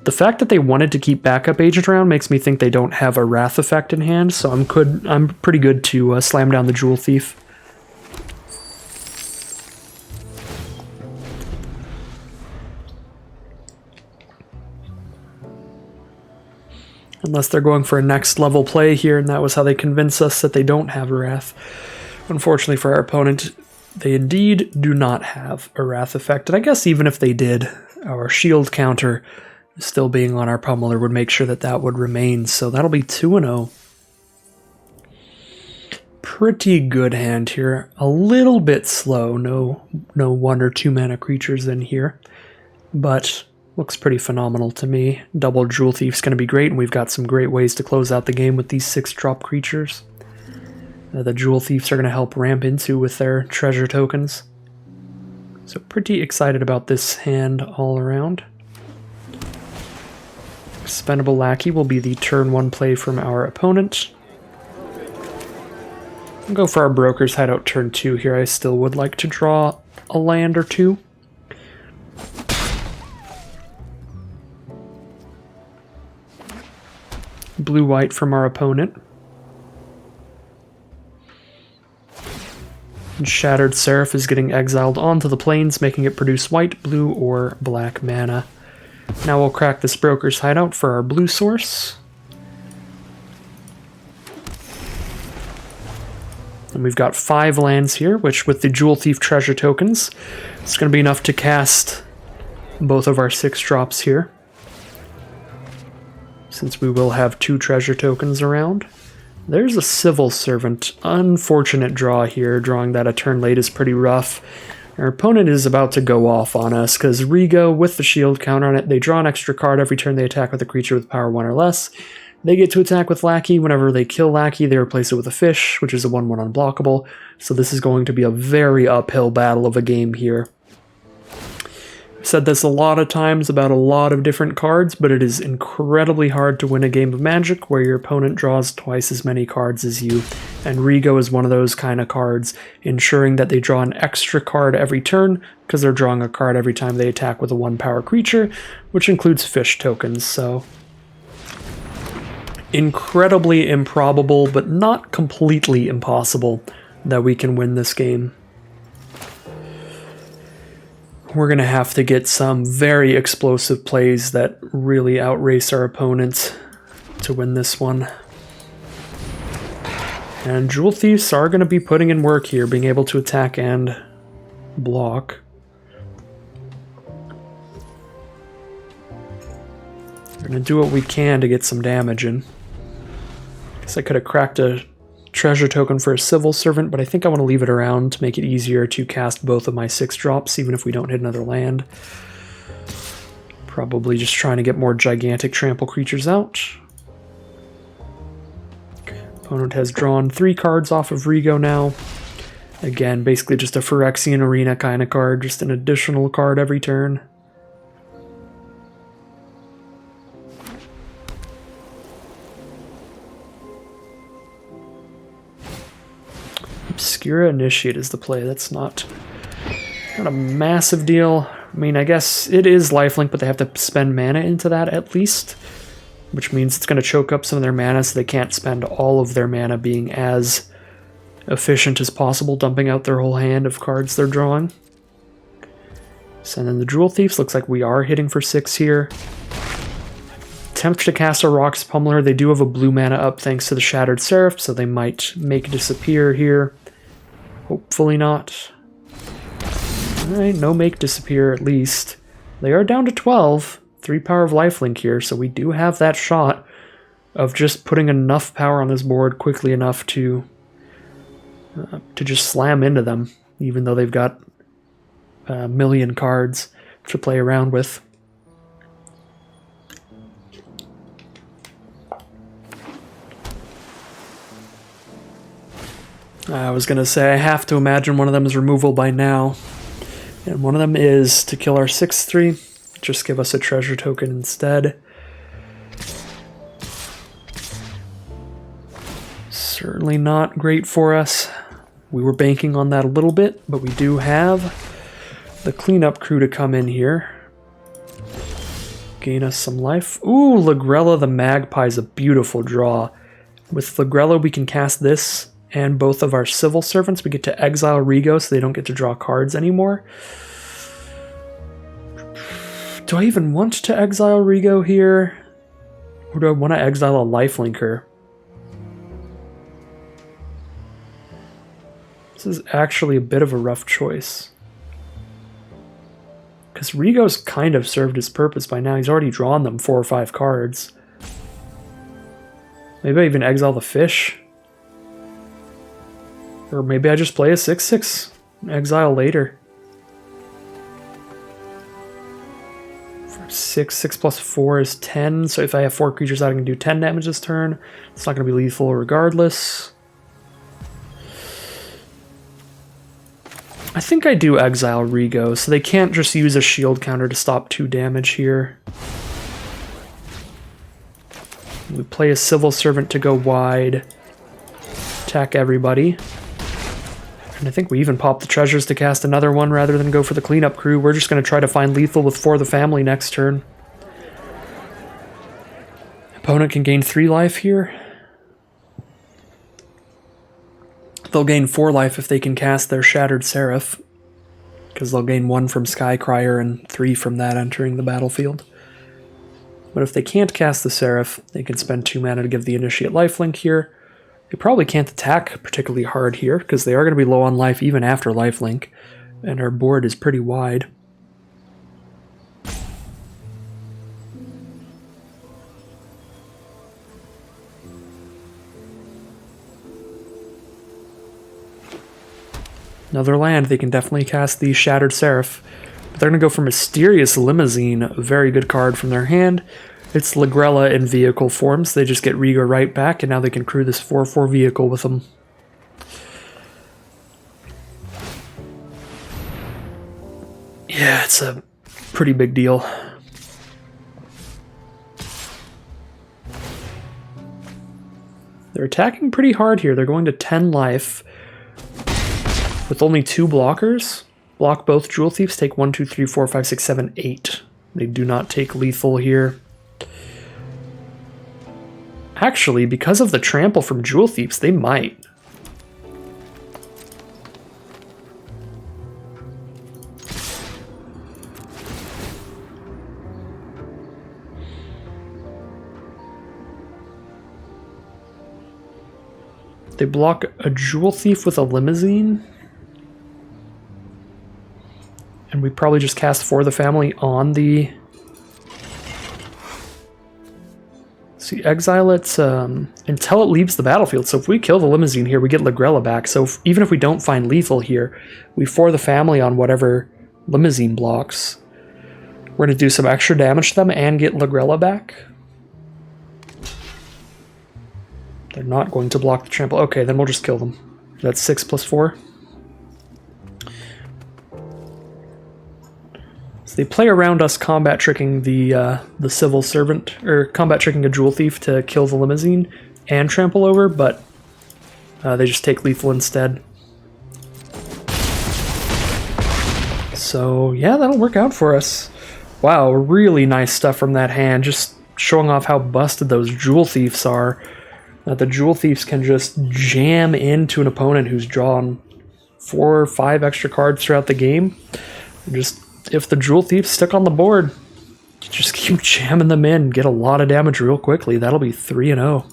The fact that they wanted to keep backup agent around makes me think they don't have a Wrath effect in hand, so I'm pretty good to slam down the Jewel Thief. Unless they're going for a next level play here, and that was how they convince us that they don't have a Wrath. Unfortunately for our opponent, they indeed do not have a Wrath effect, and I guess even if they did, our shield counter still being on our Pummeler would make sure that that would remain, so that'll be 2-0. Pretty good hand here. A little bit slow, no 1 or 2 mana creatures in here, but Looks pretty phenomenal to me. Double Jewel Thief's going to be great, and we've got some great ways to close out the game with these 6-drop creatures. The Jewel Thieves are going to help ramp into with their treasure tokens. So pretty excited about this hand all around. Expendable Lackey will be the turn 1 play from our opponent. We'll go for our Broker's Hideout turn 2 here. I still would like to draw a land or two. Blue-white from our opponent. And Shattered Seraph is getting exiled onto the plains, making it produce white, blue, or black mana. Now we'll crack this Broker's Hideout for our blue source. And we've got 5 lands here, which with the Jewel Thief treasure tokens, it's going to be enough to cast both of our 6 drops here, since we will have 2 treasure tokens around. There's a Civil Servant. Unfortunate draw here. Drawing that a turn late is pretty rough. Our opponent is about to go off on us, because Rigo, with the shield counter on it, they draw an extra card every turn they attack with a creature with power 1 or less. They get to attack with Lackey. Whenever they kill Lackey, they replace it with a fish, which is a 1/1 unblockable. So this is going to be a very uphill battle of a game here. I've said this a lot of times about a lot of different cards, but it is incredibly hard to win a game of Magic where your opponent draws twice as many cards as you. And Rigo is one of those kind of cards, ensuring that they draw an extra card every turn, because they're drawing a card every time they attack with a 1-power creature, which includes fish tokens, so incredibly improbable, but not completely impossible, that we can win this game. We're going to have to get some very explosive plays that really outrace our opponent to win this one. And Jewel Thieves are going to be putting in work here, being able to attack and block. We're going to do what we can to get some damage in. Guess I could have cracked a treasure token for a Civil Servant, but I think I want to leave it around to make it easier to cast both of my 6 drops, even if we don't hit another land. Probably just trying to get more gigantic trample creatures out. Opponent has drawn 3 cards off of Rigo now. Again, basically just a Phyrexian Arena kind of card, just an additional card every turn. Obscura Initiate is the play. That's not a massive deal. I mean, I guess it is lifelink, but they have to spend mana into that at least, which means it's going to choke up some of their mana, so they can't spend all of their mana being as efficient as possible, dumping out their whole hand of cards they're drawing. So then the Jewel Thieves, looks like we are hitting for 6 here. Attempt to cast a Rock's Pummeler. They do have a blue mana up thanks to the Shattered Seraph, so they might make it disappear here. Hopefully not. Alright, no make disappear at least. They are down to 12. 3 power of lifelink here, so we do have that shot of just putting enough power on this board quickly enough to just slam into them, even though they've got a million cards to play around with. I was going to say, I have to imagine one of them is removal by now. And one of them is to kill our 6/3. Just give us a treasure token instead. Certainly not great for us. We were banking on that a little bit, but we do have the cleanup crew to come in here. Gain us some life. Ooh, Lagrella the Magpie is a beautiful draw. With Lagrella, we can cast this and both of our Civil Servants. We get to exile Rigo so they don't get to draw cards anymore. Do I even want to exile Rigo here? Or do I want to exile a lifelinker? This is actually a bit of a rough choice. Because Rigo's kind of served his purpose by now. He's already drawn them 4 or 5 cards. Maybe I even exile the fish. Or maybe I just play a 6/6 and exile later. For 6. 6 plus 4 is 10. So if I have 4 creatures out, I can do 10 damage this turn. It's not going to be lethal regardless. I think I do exile Rego, so they can't just use a shield counter to stop 2 damage here. We play a Civil Servant to go wide. Attack everybody. And I think we even pop the treasures to cast another one rather than go for the cleanup crew. We're just going to try to find lethal with For the Family next turn. Opponent can gain 3 life here. They'll gain 4 life if they can cast their Shattered Seraph, because they'll gain 1 from Skycrier and 3 from that entering the battlefield. But if they can't cast the Seraph, they can spend 2 mana to give the Initiate lifelink here. They probably can't attack particularly hard here, because they are going to be low on life even after lifelink, and our board is pretty wide. Another land, they can definitely cast the Shattered Seraph. But they're going to go for Mysterious Limousine, a very good card from their hand. It's Lagrella in vehicle form, so they just get Rego right back, and now they can crew this 4/4 vehicle with them. Yeah, it's a pretty big deal. They're attacking pretty hard here. They're going to 10 life. With only 2 blockers, block both Jewel Thieves, take 1, 2, 3, 4, 5, 6, 7, 8. They do not take lethal here. Actually, because of the trample from Jewel Thieves, they might. They block a Jewel Thief with a Limousine. And we probably just cast For the Family on the... See, exile it until it leaves the battlefield. So if we kill the Limousine here, we get Lagrella back. So even if we don't find lethal here, we For the Family on whatever Limousine blocks. We're going to do some extra damage to them and get Lagrella back. They're not going to block the trample. Okay, then we'll just kill them. That's 6 plus 4. They play around us combat tricking the Civil Servant, or combat tricking a Jewel Thief to kill the Limousine and trample over, but they just take lethal instead. So yeah, that'll work out for us. Wow, really nice stuff from that hand, just showing off how busted those Jewel Thieves are. That the Jewel Thieves can just jam into an opponent who's drawn 4 or 5 extra cards throughout the game. Just if the Jewel Thieves stick on the board, just keep jamming them in, get a lot of damage real quickly. That'll be 3-0.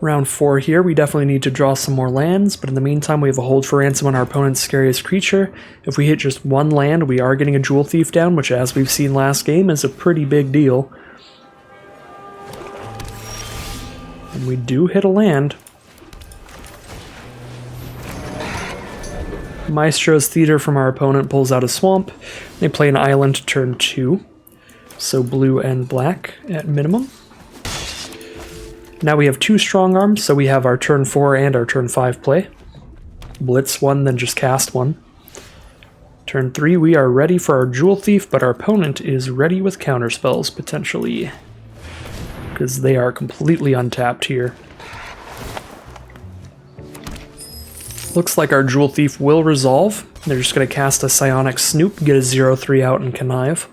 Round 4 here, we definitely need to draw some more lands, but in the meantime we have a Hold for Ransom on our opponent's Scariest Creature. If we hit just 1 land, we are getting a Jewel Thief down, which as we've seen last game is a pretty big deal. And we do hit a land. Maestro's Theater from our opponent pulls out a Swamp. They play an island turn 2, so blue and black at minimum. Now we have 2 Strong Arms, so we have our turn 4 and our turn 5 play. Blitz 1, then just cast 1. Turn 3, we are ready for our Jewel Thief, but our opponent is ready with counterspells, potentially. Because they are completely untapped here. Looks like our Jewel Thief will resolve. They're just going to cast a Psionic Snoop, get a 0/3 out, and connive.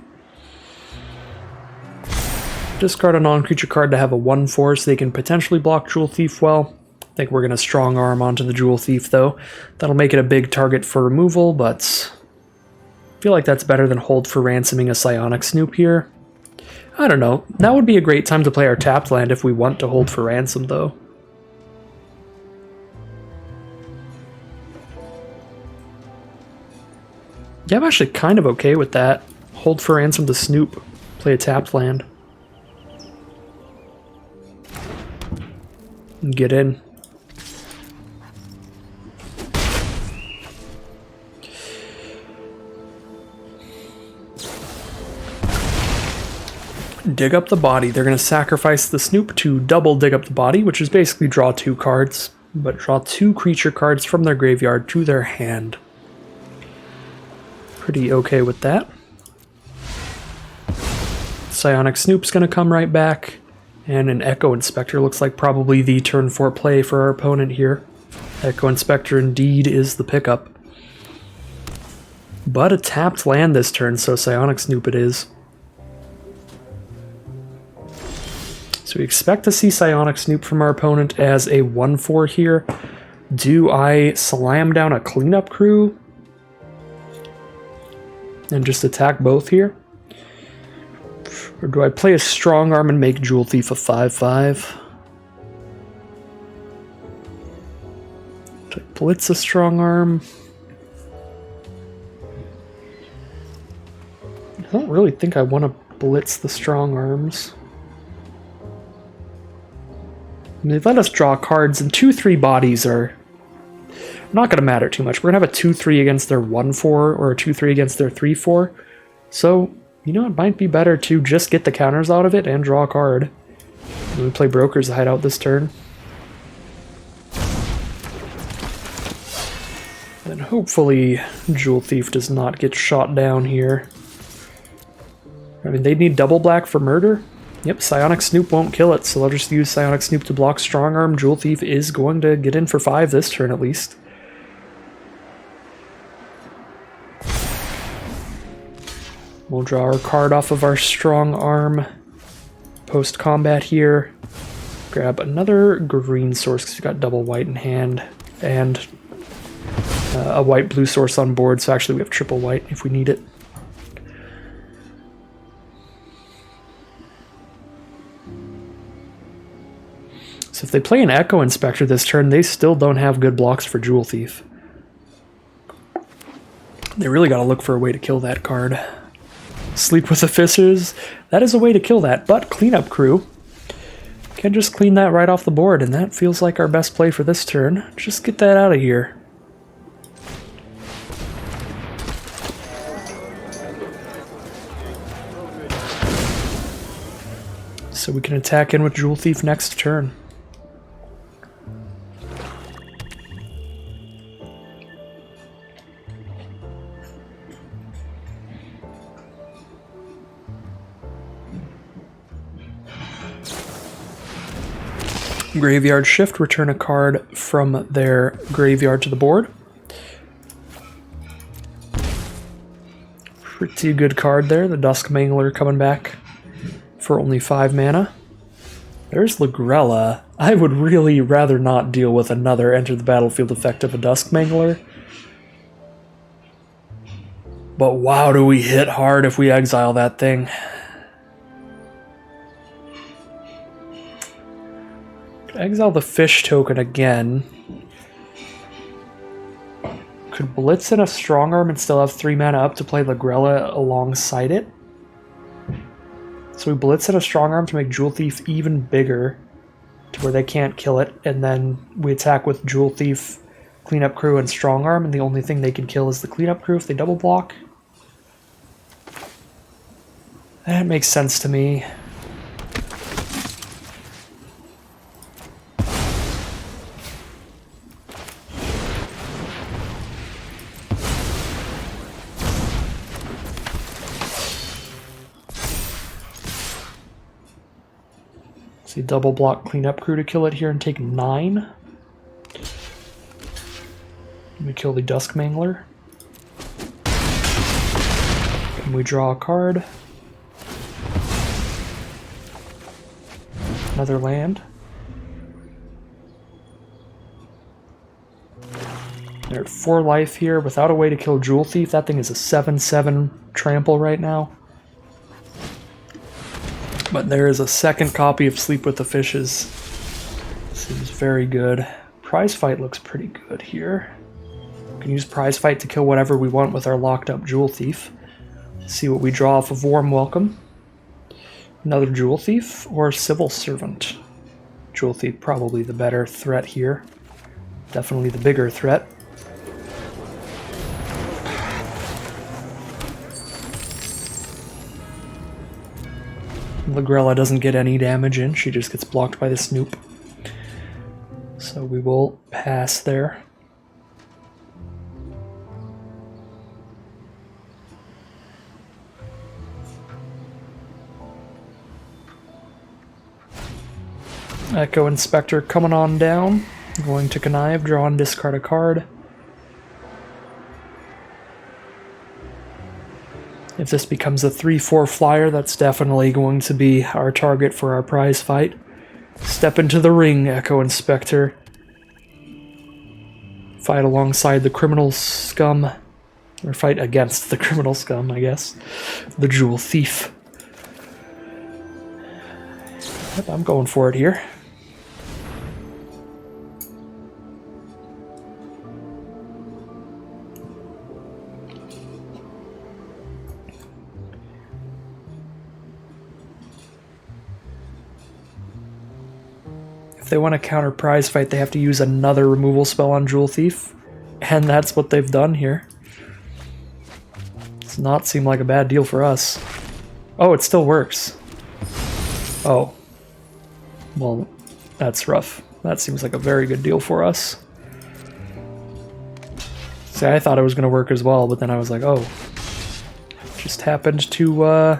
Discard a non-creature card to have a 1/4 so they can potentially block Jewel Thief well. I think we're going to Strong Arm onto the Jewel Thief though. That'll make it a big target for removal, but I feel like that's better than Hold for Ransoming a Psionic Snoop here. I don't know. That would be a great time to play our tapped land if we want to Hold for Ransom though. Yeah, I'm actually kind of okay with that. Hold for Ransom to Snoop. Play a tapped land. Get in. Dig up the body. They're going to sacrifice the Snoop to double dig up the body, which is basically draw 2 cards, but draw 2 creature cards from their graveyard to their hand. Pretty okay with that. Psionic Snoop's going to come right back, and an Echo Inspector looks like probably the turn 4 play for our opponent here. Echo Inspector indeed is the pickup. But a tapped land this turn, so Psionic Snoop it is. So we expect to see Psionic Snoop from our opponent as a 1/4 here. Do I slam down a cleanup crew and just attack both here? Or do I play a Strong Arm and make Jewel Thief a 5/5? Do I blitz a Strong Arm? I don't really think I want to blitz the Strong Arms. I mean, they let us draw cards, and 2/3 bodies are not going to matter too much. We're going to have a 2/3 against their 1/4 or a 2/3 against their 3/4. So, you know, it might be better to just get the counters out of it and draw a card. And we play Broker's Hideout this turn. And hopefully Jewel Thief does not get shot down here. I mean, they'd need double black for murder. Yep, Psionic Snoop won't kill it, so I'll just use Psionic Snoop to block Strong Arm. Jewel Thief is going to get in for 5 this turn at least. We'll draw our card off of our Strong Arm post-combat here. Grab another green source because we've got double white in hand, and a white-blue source on board, so actually we have triple white if we need it. So if they play an Echo Inspector this turn, they still don't have good blocks for Jewel Thief. They really got to look for a way to kill that card. Sleep with the Fishes, that is a way to kill that, but Cleanup Crew can just clean that right off the board, and that feels like our best play for this turn. Just get that out of here. So we can attack in with Jewel Thief next turn. Graveyard Shift, return a card from their graveyard to the board. Pretty good card there, the Dusk Mangler coming back for only 5 mana. There's Lagrella. I would really rather not deal with another enter the battlefield effect of a Dusk Mangler. But wow, do we hit hard if we exile that thing. Exile the fish token again. Could blitz in a Strong Arm and still have 3 mana up to play Lagrella alongside it. So we blitz in a Strong Arm to make Jewel Thief even bigger to where they can't kill it, and then we attack with Jewel Thief, Cleanup Crew, and Strong Arm, and the only thing they can kill is the Cleanup Crew if they double block. That makes sense to me. See, double block Cleanup Crew to kill it here and take 9. We kill the Dusk Mangler. And we draw a card. Another land. They're at 4 life here without a way to kill Jewel Thief. That thing is a 7/7 trample right now. But there is a second copy of Sleep with the Fishes. Seems very good. Prize Fight looks pretty good here. We can use Prize Fight to kill whatever we want with our locked up Jewel Thief. See what we draw off of Warm Welcome. Another Jewel Thief or Civil Servant. Jewel Thief probably the better threat here. Definitely the bigger threat. Ligrella doesn't get any damage in, she just gets blocked by the Snoop. So we will pass there. Echo Inspector coming on down. Going to connive, draw and discard a card. If this becomes a 3/4 flyer, that's definitely going to be our target for our prize fight. Step into the ring, Echo Inspector. Fight alongside the criminal scum. Or fight against the criminal scum, I guess. The Jewel Thief. Yep, I'm going for it here. If they want to counter prize fight, they have to use another removal spell on Jewel Thief, and that's what they've done here. Does not seem like a bad deal for us. Oh, it still works. Oh. Well, that's rough. That seems like a very good deal for us. See, I thought it was going to work as well, but then I was like, oh. Just happened to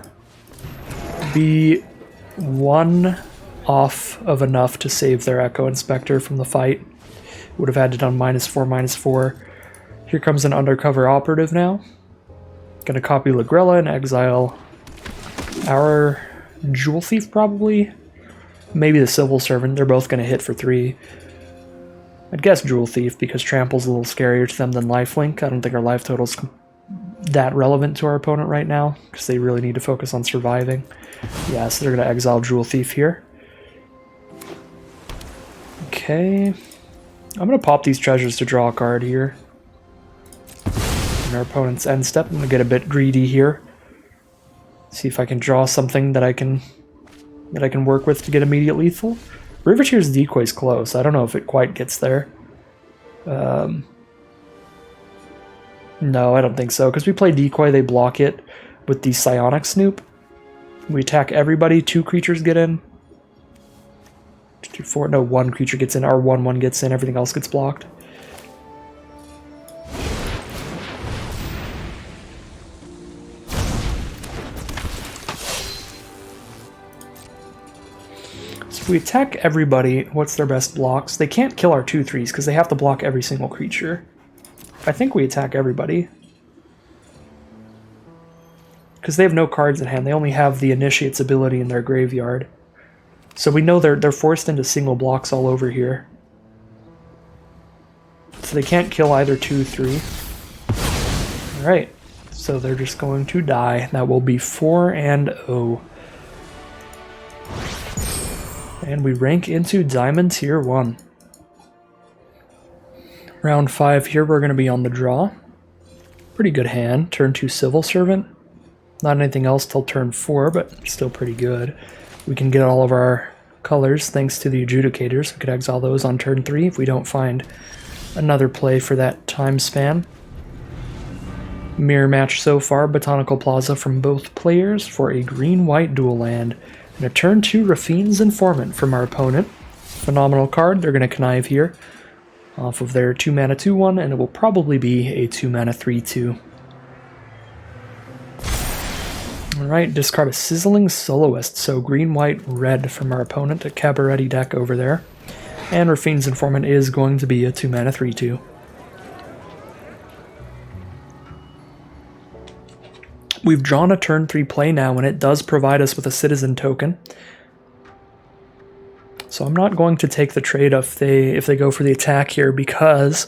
be one off of enough to save their Echo Inspector from the fight. Would have had to done -4/-4. Here comes an undercover operative now. Gonna copy Ligrella and exile our Jewel Thief probably. Maybe the Civil Servant. They're both gonna hit for 3. I'd guess Jewel Thief because Trample's a little scarier to them than Lifelink. I don't think our life total's that relevant to our opponent right now because they really need to focus on surviving. Yeah, so they're gonna exile Jewel Thief here. Okay, I'm going to pop these treasures to draw a card here. In our opponent's end step, I'm going to get a bit greedy here. See if I can draw something that I can work with to get immediate lethal. Riveteer's Decoy's close. I don't know if it quite gets there. No, I don't think so, because we play Decoy, they block it with the Psionic Snoop. We attack everybody, 2 creatures get in. 2, 4, no, 1 creature gets in, our 1/1 gets in, everything else gets blocked. So if we attack everybody, what's their best blocks? They can't kill our 2/3s because they have to block every single creature. I think we attack everybody. Because they have no cards in hand, they only have the Initiate's ability in their graveyard. So we know they're forced into single blocks all over here. So they can't kill either 2, 3. Alright, so they're just going to die. That will be 4-0. And we rank into Diamond Tier 1. Round 5 here, we're going to be on the draw. Pretty good hand. Turn 2 Civil Servant. Not anything else till turn 4, but still pretty good. We can get all of our colors thanks to the Adjudicators. We could exile those on turn 3 if we don't find another play for that time span. Mirror match so far, Botanical Plaza from both players for a green-white dual land. And a turn 2 Rafine's Informant from our opponent. Phenomenal card, they're going to connive here off of their 2-mana 2/1, and it will probably be a 2-mana 3/2. Alright, discard a Sizzling Soloist, so green, white, red from our opponent, a Cabaretti deck over there. And Rafine's Informant is going to be a 2-mana 3/2. We've drawn a turn 3 play now, and it does provide us with a Citizen token. So I'm not going to take the trade if they go for the attack here, because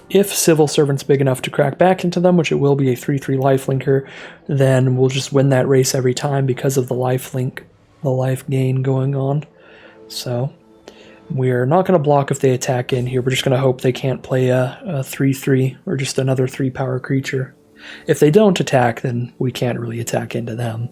if Civil Servant's big enough to crack back into them, which it will be a 3/3 lifelinker, then we'll just win that race every time because of the lifelink, the life gain going on. So we're not going to block if they attack in here. We're just going to hope they can't play a 3/3 or just another 3-power creature. If they don't attack, then we can't really attack into them.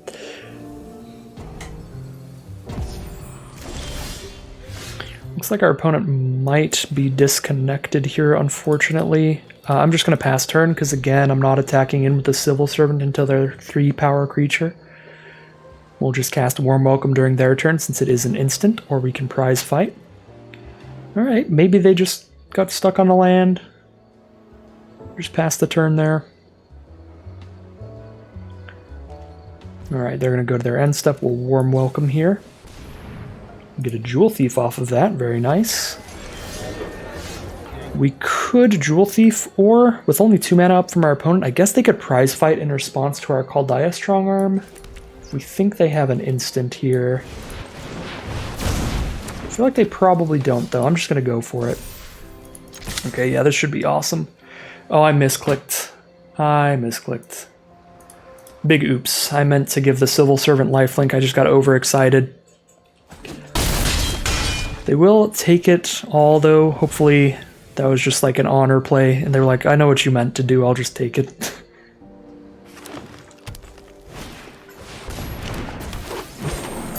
Looks like our opponent might be disconnected here, unfortunately. I'm just going to pass turn because, again, I'm not attacking in with the Civil Servant until they're 3-power creature. We'll just cast Warm Welcome during their turn since it is an instant, or we can prize fight. Alright, maybe they just got stuck on the land. Just pass the turn there. Alright, they're going to go to their end step. We'll Warm Welcome here. Get a Jewel Thief off of that, very nice. We could Jewel Thief, or with only 2 mana up from our opponent, I guess they could prize fight in response to our Kaldaya Strongarm. We think they have an instant here. I feel like they probably don't, though. I'm just going to go for it. Okay, yeah, this should be awesome. Oh, I misclicked. Big oops. I meant to give the Civil Servant lifelink. I just got overexcited. They will take it all, though. Hopefully that was just like an honor play, and they were like, I know what you meant to do, I'll just take it.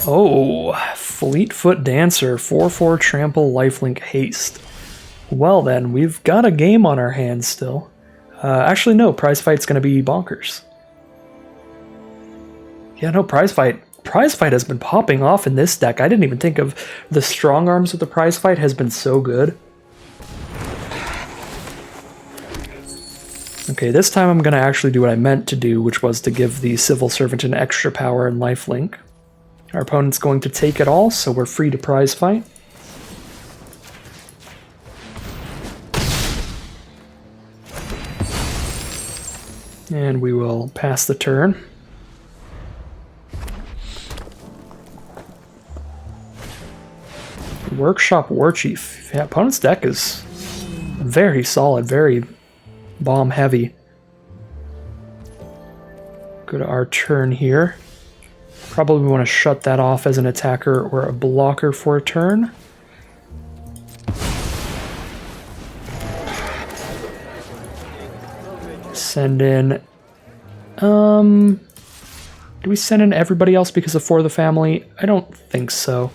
Oh, Fleetfoot Dancer, 4/4 trample, lifelink, haste. Well then, we've got a game on our hands still. Actually no, prize fight's gonna be bonkers. Yeah, no, prize fight has been popping off in this deck. I didn't even think of the strong arms with the prize fight has been so good. Okay, this time I'm gonna actually do what I meant to do, which was to give the Civil Servant an extra power and lifelink. Our opponent's going to take it all, so we're free to prize fight. And we will pass the turn. Workshop Warchief. Yeah, opponent's deck is very solid, very bomb heavy. Go to our turn here. Probably want to shut that off as an attacker or a blocker for a turn. Send in... do we send in everybody else because of For the Family? I don't think so.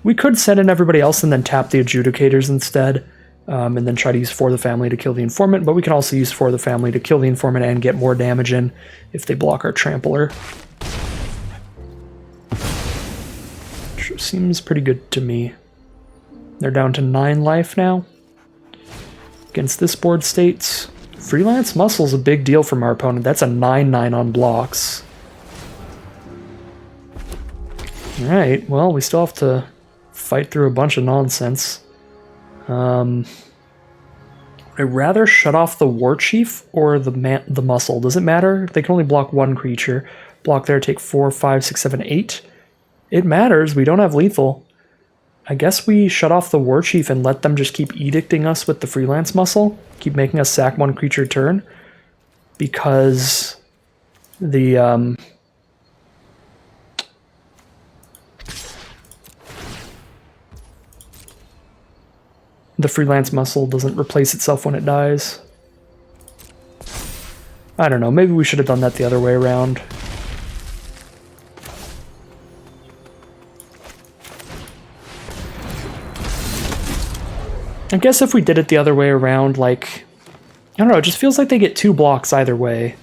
We could send in everybody else and then tap the Adjudicators instead, and then try to use For the Family to kill the Informant, but we can also use For the Family to kill the Informant and get more damage in if they block our Trampler. Which seems pretty good to me. They're down to 9 life now. Against this board states, Freelance Muscle's a big deal from our opponent. That's a 9/9 on blocks. Alright, well, we still have to fight through a bunch of nonsense. I'd rather shut off the War Chief or the Muscle. Does it matter? They can only block 1 creature. Block there, take 4, 5, 6, 7, 8. It matters. We don't have lethal. I guess we shut off the War Chief and let them just keep edicting us with the Freelance Muscle. Keep making us sack 1 creature a turn. Because the Freelance Muscle doesn't replace itself when it dies. I don't know, maybe we should have done that the other way around. I guess if we did it the other way around, like, I don't know, it just feels like they get 2 blocks either way.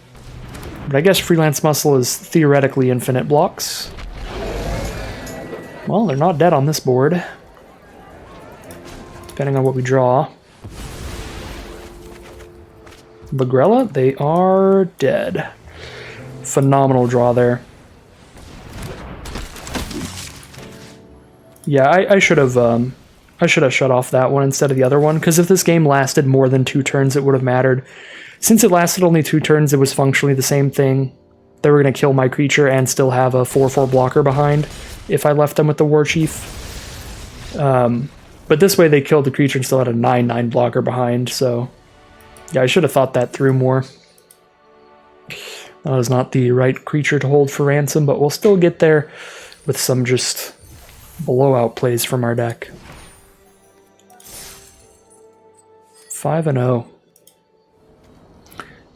But I guess Freelance Muscle is theoretically infinite blocks. Well, they're not dead on this board. Depending on what we draw. Lagrella, they are dead. Phenomenal draw there. Yeah, I should have shut off that one instead of the other one, because if this game lasted more than 2 turns, it would have mattered. Since it lasted only 2 turns, it was functionally the same thing. They were going to kill my creature and still have a 4/4 blocker behind if I left them with the War Chief. But this way they killed the creature and still had a 9/9 blocker behind, so... Yeah, I should have thought that through more. That was not the right creature to hold for ransom, but we'll still get there with some just blowout plays from our deck. 5-0.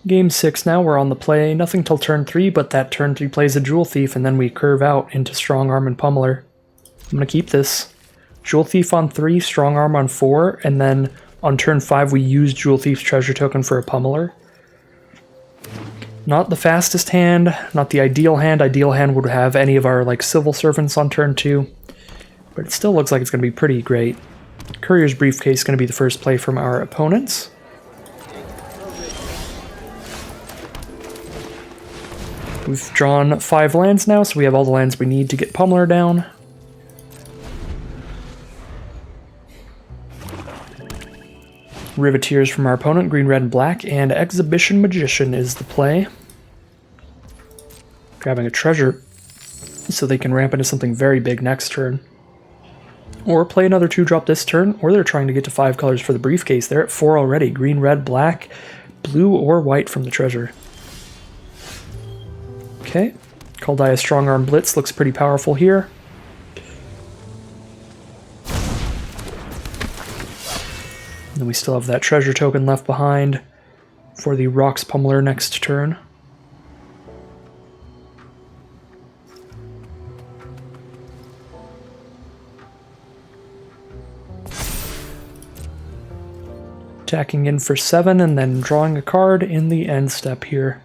Game 6 now, we're on the play. Nothing till turn 3, but that turn 3 plays a Jewel Thief, and then we curve out into Strong Arm and Pummeler. I'm going to keep this. Jewel Thief on 3, Strong Arm on 4, and then on turn 5 we use Jewel Thief's treasure token for a pummeler. Not the fastest hand, not the ideal hand. Ideal hand would have any of our like Civil Servants on turn 2, but it still looks like it's going to be pretty great. Courier's Briefcase is going to be the first play from our opponents. We've drawn 5 lands now, so we have all the lands we need to get Pummeler down. Riveteers from our opponent, green, red, and black, and Exhibition Magician is the play. Grabbing a treasure so they can ramp into something very big next turn. Or play another 2-drop this turn, or they're trying to get to 5 colors for the briefcase. They're at 4 already. Green, red, black, blue, or white from the treasure. Okay. Kaldaya Strong Arm Blitz looks pretty powerful here. And then we still have that treasure token left behind for the Rocks Pummeler next turn. Attacking in for 7 and then drawing a card in the end step here.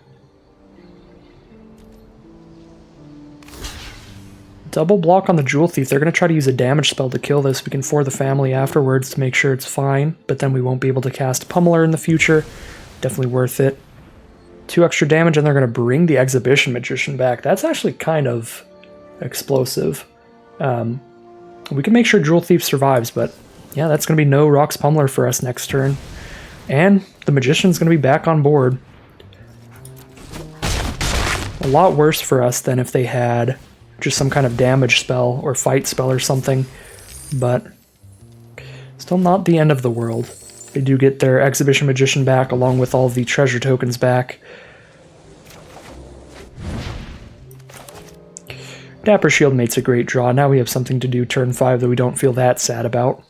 Double block on the Jewel Thief. They're going to try to use a damage spell to kill this. We can For the Family afterwards to make sure it's fine, but then we won't be able to cast Pummeler in the future. Definitely worth it. 2 extra damage, and they're going to bring the Exhibition Magician back. That's actually kind of explosive. We can make sure Jewel Thief survives, but yeah, that's going to be no Rocks Pummeler for us next turn. And the Magician's going to be back on board. A lot worse for us than if they had just some kind of damage spell or fight spell or something, but still not the end of the world. They do get their Exhibition Magician back along with all the treasure tokens back. Dapper Shield Mate's a great draw. Now we have something to do turn 5 that we don't feel that sad about.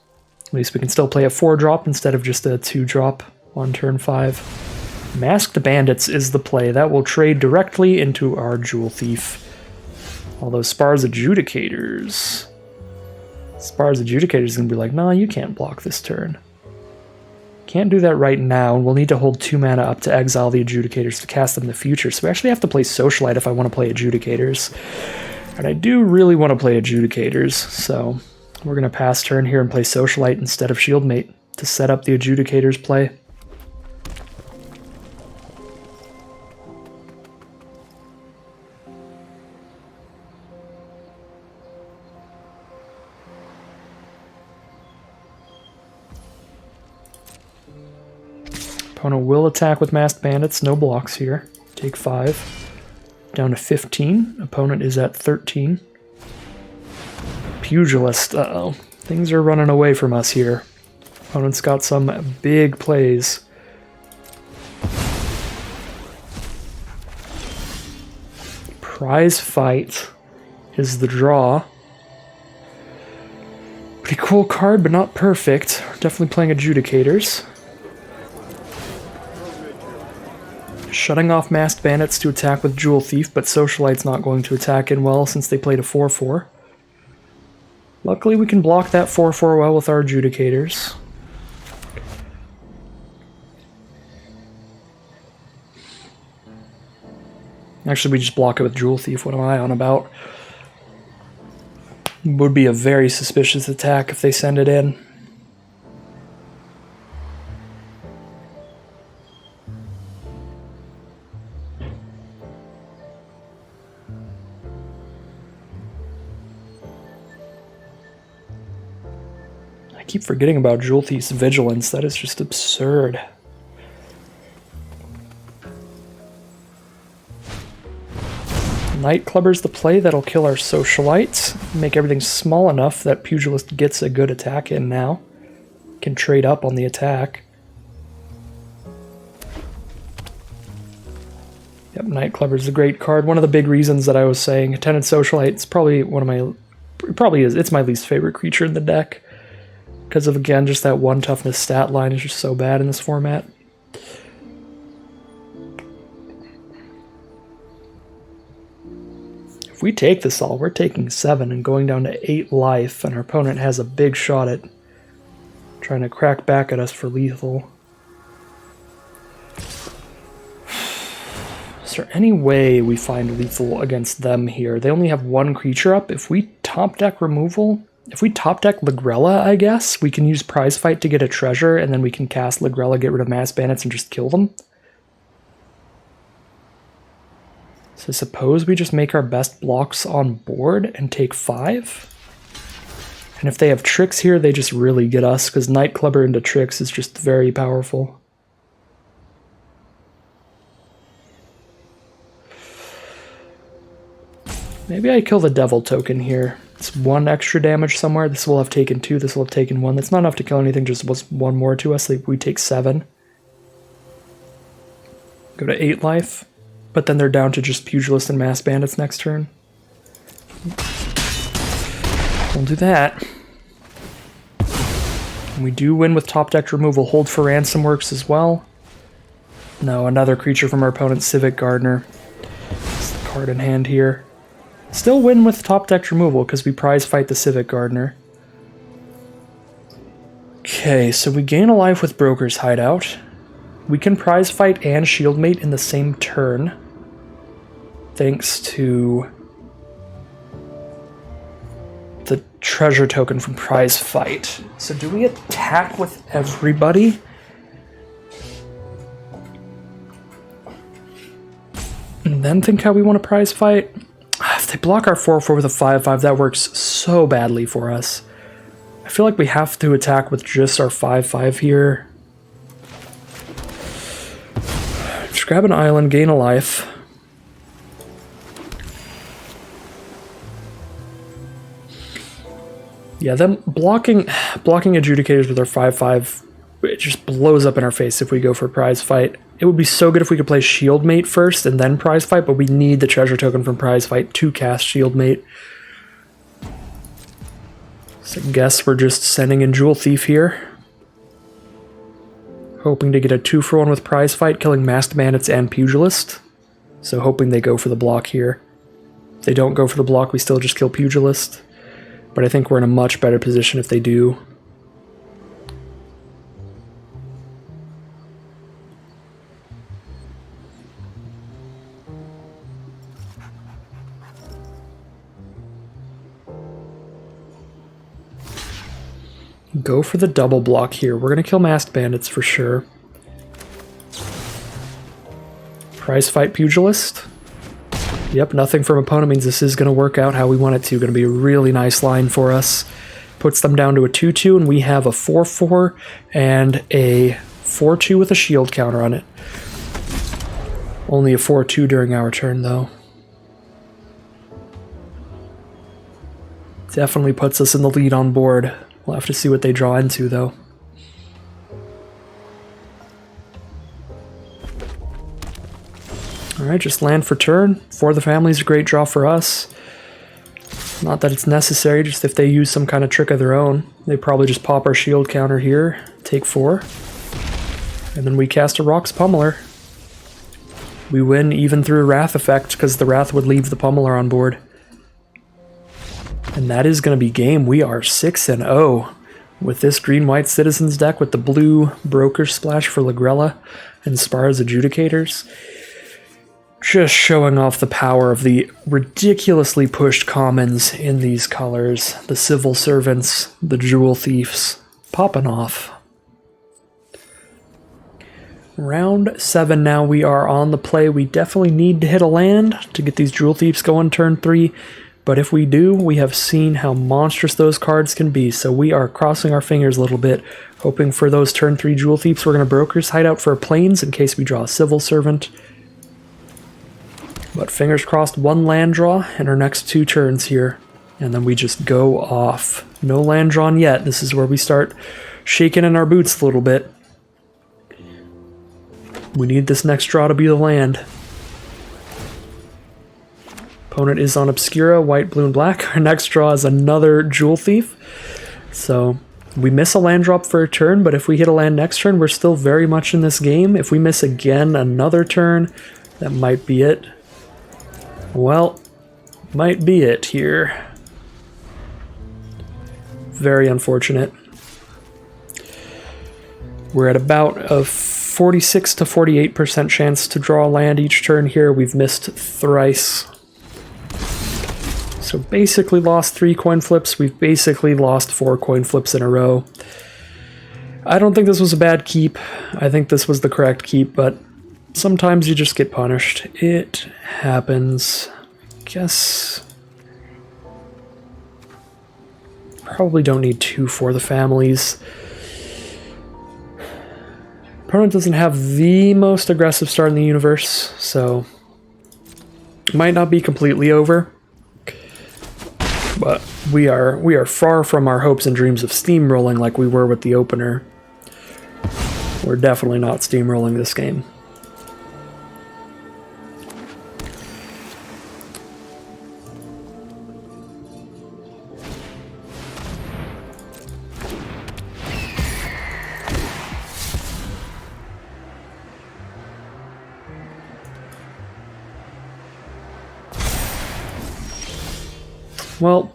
At least we can still play a 4-drop instead of just a 2-drop on turn 5. Masked Bandits is the play. That will trade directly into our Jewel Thief. Although Spar's Adjudicators is going to be like, nah, you can't block this turn. Can't do that right now, and we'll need to hold 2 mana up to exile the Adjudicators to cast them in the future, so we actually have to play Socialite if I want to play Adjudicators. And I do really want to play Adjudicators, so we're going to pass turn here and play Socialite instead of Shieldmate to set up the Adjudicators play. Opponent will attack with Masked Bandits, no blocks here. Take 5. Down to 15. Opponent is at 13. Pugilist, uh-oh. Things are running away from us here. Opponent's got some big plays. Prize Fight is the draw. Pretty cool card, but not perfect. Definitely playing Adjudicators. Shutting off Masked Bandits to attack with Jewel Thief, but Socialite's not going to attack in well since they played a 4-4. Luckily we can block that 4-4 well with our Adjudicators. Actually, we just block it with Jewel Thief. What am I on about? Would be a very suspicious attack if they send it in. I keep forgetting about Jewel Thief's Vigilance. That is just absurd. Nightclubber's the play. That'll kill our Socialites. Make everything small enough that Pugilist gets a good attack in now. Can trade up on the attack. Yep, Nightclubber's a great card. One of the big reasons that I was saying Attendant Socialite is probably one of my... It's my least favorite creature in the deck. Because of, again, just that 1 toughness stat line is just so bad in this format. If we take this all, we're taking 7 and going down to 8 life, and our opponent has a big shot at trying to crack back at us for lethal. Is there any way we find lethal against them here? They only have 1 creature up. If we top deck removal, if we top deck Ligrella, I guess, we can use Prize Fight to get a treasure, and then we can cast Ligrella, get rid of Mass Bandits, and just kill them. So I suppose we just make our best blocks on board and take 5. And if they have tricks here, they just really get us, because Nightclubber into tricks is just very powerful. Maybe I kill the Devil token here. It's 1 extra damage somewhere. This will have taken 2, this will have taken 1. That's not enough to kill anything, just was 1 more to us. We take 7. Go to 8 life. But then they're down to just Pugilist and Mass Bandits next turn. We'll do that. And we do win with top deck removal. Hold for Ransom works as well. No, another creature from our opponent, Civic Gardener. It's the card in hand here. Still win with top deck removal because we prize fight the Civic Gardener. Okay, so we gain a life with Broker's Hideout. We can prize fight and shield mate in the same turn, thanks to the treasure token from prize fight. So do we attack with everybody? And then think how we want to prize fight? If they block our 4/4 with a 5/5, that works so badly for us. I feel like we have to attack with just our 5/5 here. Just grab an island, gain a life. Yeah, them blocking adjudicators with our 5/5, it just blows up in our face if we go for prize fight. It would be so good if we could play shield mate first and then prize fight, but we need the treasure token from prize fight to cast shield mate. So I guess we're just sending in Jewel Thief here. Hoping to get a 2-for-1 with prize fight, killing Masked Bandits and Pugilist. So hoping they go for the block here. If they don't go for the block, we still just kill Pugilist. But I think we're in a much better position if they do. Go for the double block here. We're going to kill Masked Bandits for sure. Prize fight Pugilist. Yep, nothing from opponent means this is going to work out how we want it to. Going to be a really nice line for us. Puts them down to a 2/2, and we have a 4/4 and a 4/2 with a shield counter on it. Only a 4/2 during our turn, though. Definitely puts us in the lead on board. We'll have to see what they draw into, though. Alright, just land for turn. For the Family is a great draw for us. Not that it's necessary, just if they use some kind of trick of their own. They probably just pop our shield counter here, take 4. And then we cast a Rocks Pummeler. We win even through a Wrath effect, because the Wrath would leave the Pummeler on board. And that is going to be game. We are 6-0 with this green-white Citizens deck with the blue Broker Splash for Ligrella and Spara's Adjudicators. Just showing off the power of the ridiculously pushed commons in these colors. The Civil Servants, the Jewel Thieves, popping off. Round 7 now, we are on the play. We definitely need to hit a land to get these Jewel Thieves going turn 3. But if we do, we have seen how monstrous those cards can be, so we are crossing our fingers a little bit, hoping for those turn 3 Jewel Thieves. We're going to Broker's Hideout for Plains in case we draw a Civil Servant. But fingers crossed, 1 land draw in our next 2 turns here, and then we just go off. No land drawn yet. This is where we start shaking in our boots a little bit. We need this next draw to be the land. Opponent is on Obscura, white, blue, and black. Our next draw is another Jewel Thief. So we miss a land drop for a turn, but if we hit a land next turn, we're still very much in this game. If we miss again another turn, that might be it. Well, might be it here. Very unfortunate. We're at about a 46 to 48% chance to draw land each turn here. We've missed thrice. So basically lost 3 coin flips. We've basically lost 4 coin flips in a row. I don't think this was a bad keep. I think this was the correct keep, but sometimes you just get punished. It happens. Guess probably don't need 2 for the families. Opponent doesn't have the most aggressive start in the universe, so might not be completely over. But we are far from our hopes and dreams of steamrolling like we were with the opener. We're definitely not steamrolling this game. Well,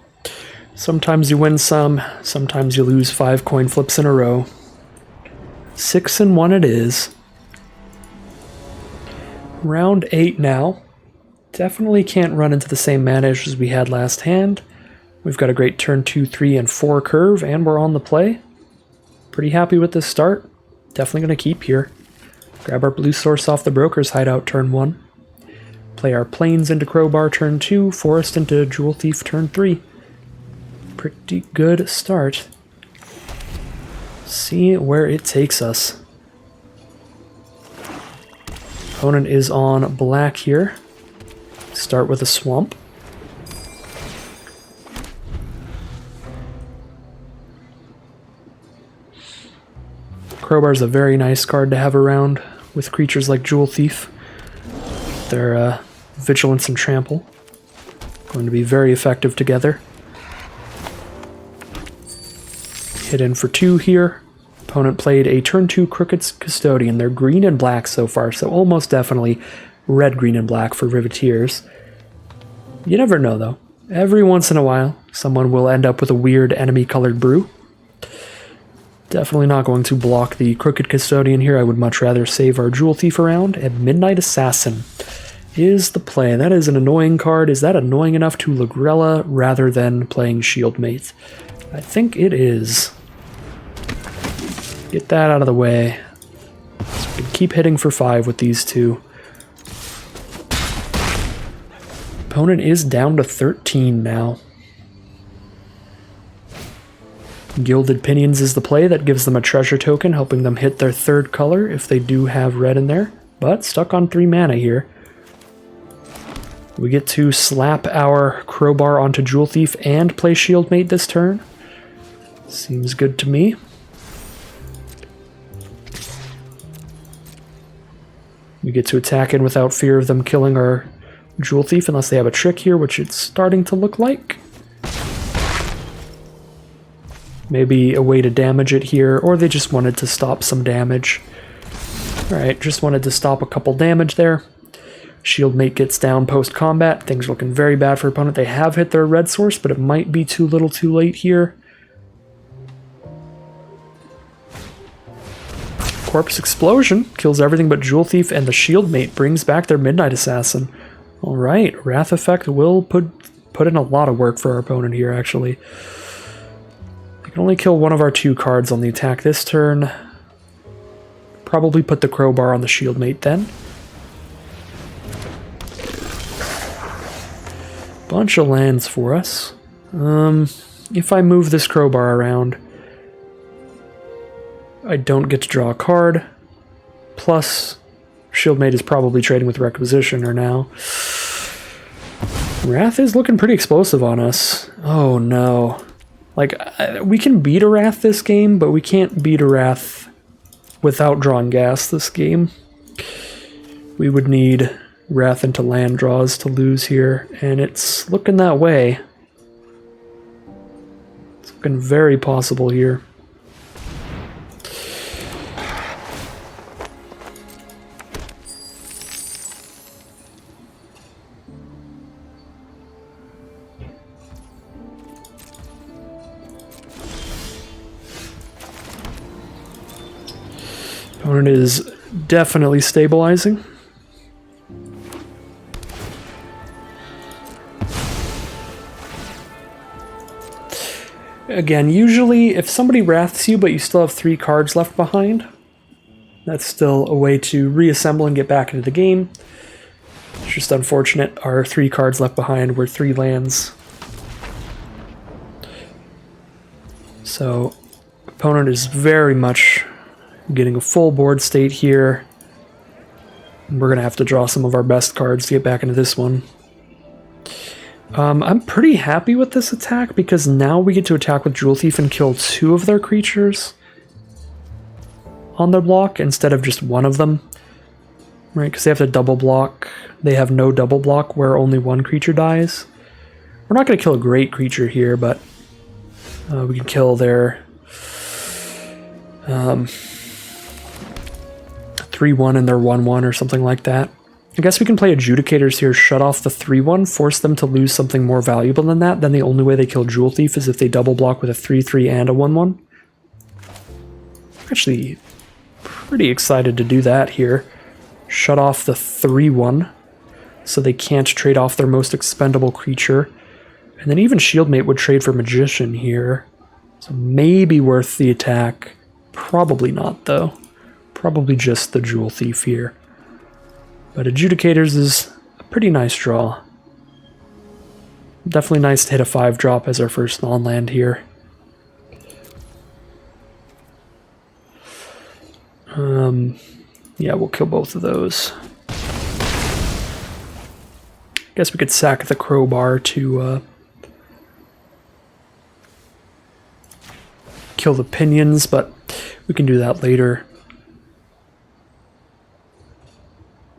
sometimes you win some, sometimes you lose 5 coin flips in a row. 6-1 it is. Round 8 now. Definitely can't run into the same mana issues as we had last hand. We've got a great turn 2, 3, and 4 curve, and we're on the play. Pretty happy with this start. Definitely going to keep here. Grab our blue source off the broker's hideout turn 1. Play our plains into crowbar turn 2, forest into jewel thief turn 3. Pretty good start. See where it takes us. Opponent is on black here. Start with a swamp. Crowbar is a very nice card to have around with creatures like Jewel Thief. Their vigilance and trample going to be very effective together. Hit in for 2 here. Opponent played a turn 2 Crooked Custodian. They're green and black so far, so almost definitely red, green, and black for Riveteers. You never know, though. Every once in a while, someone will end up with a weird enemy-colored brew. Definitely not going to block the Crooked Custodian here. I would much rather save our Jewel Thief around. And Midnight Assassin is the play. That is an annoying card. Is that annoying enough to Lagrella rather than playing Shieldmate? I think it is. Get that out of the way. So we can keep hitting for 5 with these two. Opponent is down to 13 now. Gilded Pinions is the play. That gives them a treasure token, helping them hit their 3rd color if they do have red in there. But stuck on 3 mana here. We get to slap our crowbar onto Jewel Thief and play Shieldmate this turn. Seems good to me. We get to attack in without fear of them killing our Jewel Thief unless they have a trick here, which it's starting to look like. Maybe a way to damage it here, or they just wanted to stop some damage. Alright, just wanted to stop a couple damage there. Shieldmate gets down post-combat. Things looking very bad for opponent. They have hit their red source, but it might be too little too late here. Corpse Explosion kills everything but Jewel Thief, and the Shieldmate brings back their Midnight Assassin. Alright, Wrath Effect will put in a lot of work for our opponent here, actually. They can only kill one of our 2 cards on the attack this turn. Probably put the crowbar on the Shieldmate then. Bunch of lands for us. If I move this crowbar around, I don't get to draw a card. Plus, Shieldmate is probably trading with Requisitioner now. Wrath is looking pretty explosive on us. Oh no. Like, we can beat a Wrath this game, but we can't beat a Wrath without drawing gas this game. We would need Wrath into land draws to lose here, and it's looking that way. It's looking very possible here. Opponent is definitely stabilizing. Again, usually if somebody wraths you but you still have 3 cards left behind, that's still a way to reassemble and get back into the game. It's just unfortunate our 3 cards left behind were 3 lands. So, opponent is very much getting a full board state here. We're going to have to draw some of our best cards to get back into this one. I'm pretty happy with this attack because now we get to attack with Jewel Thief and kill 2 of their creatures on their block instead of just one of them. Right, because they have to double block. They have no double block where only 1 creature dies. We're not going to kill a great creature here, but we can kill their 3/1 and their 1/1 or something like that. I guess we can play Adjudicators here, shut off the 3/1, force them to lose something more valuable than that. Then the only way they kill Jewel Thief is if they double block with a 3/3 and a 1/1. Actually, pretty excited to do that here. Shut off the 3/1 so they can't trade off their most expendable creature. And then even Shieldmate would trade for Magician here. So maybe worth the attack. Probably not, though. Probably just the Jewel Thief here. But Adjudicators is a pretty nice draw. Definitely nice to hit a 5-drop as our first non-land here. Yeah, we'll kill both of those. Guess we could sack the Crowbar to kill the Pinions, but we can do that later.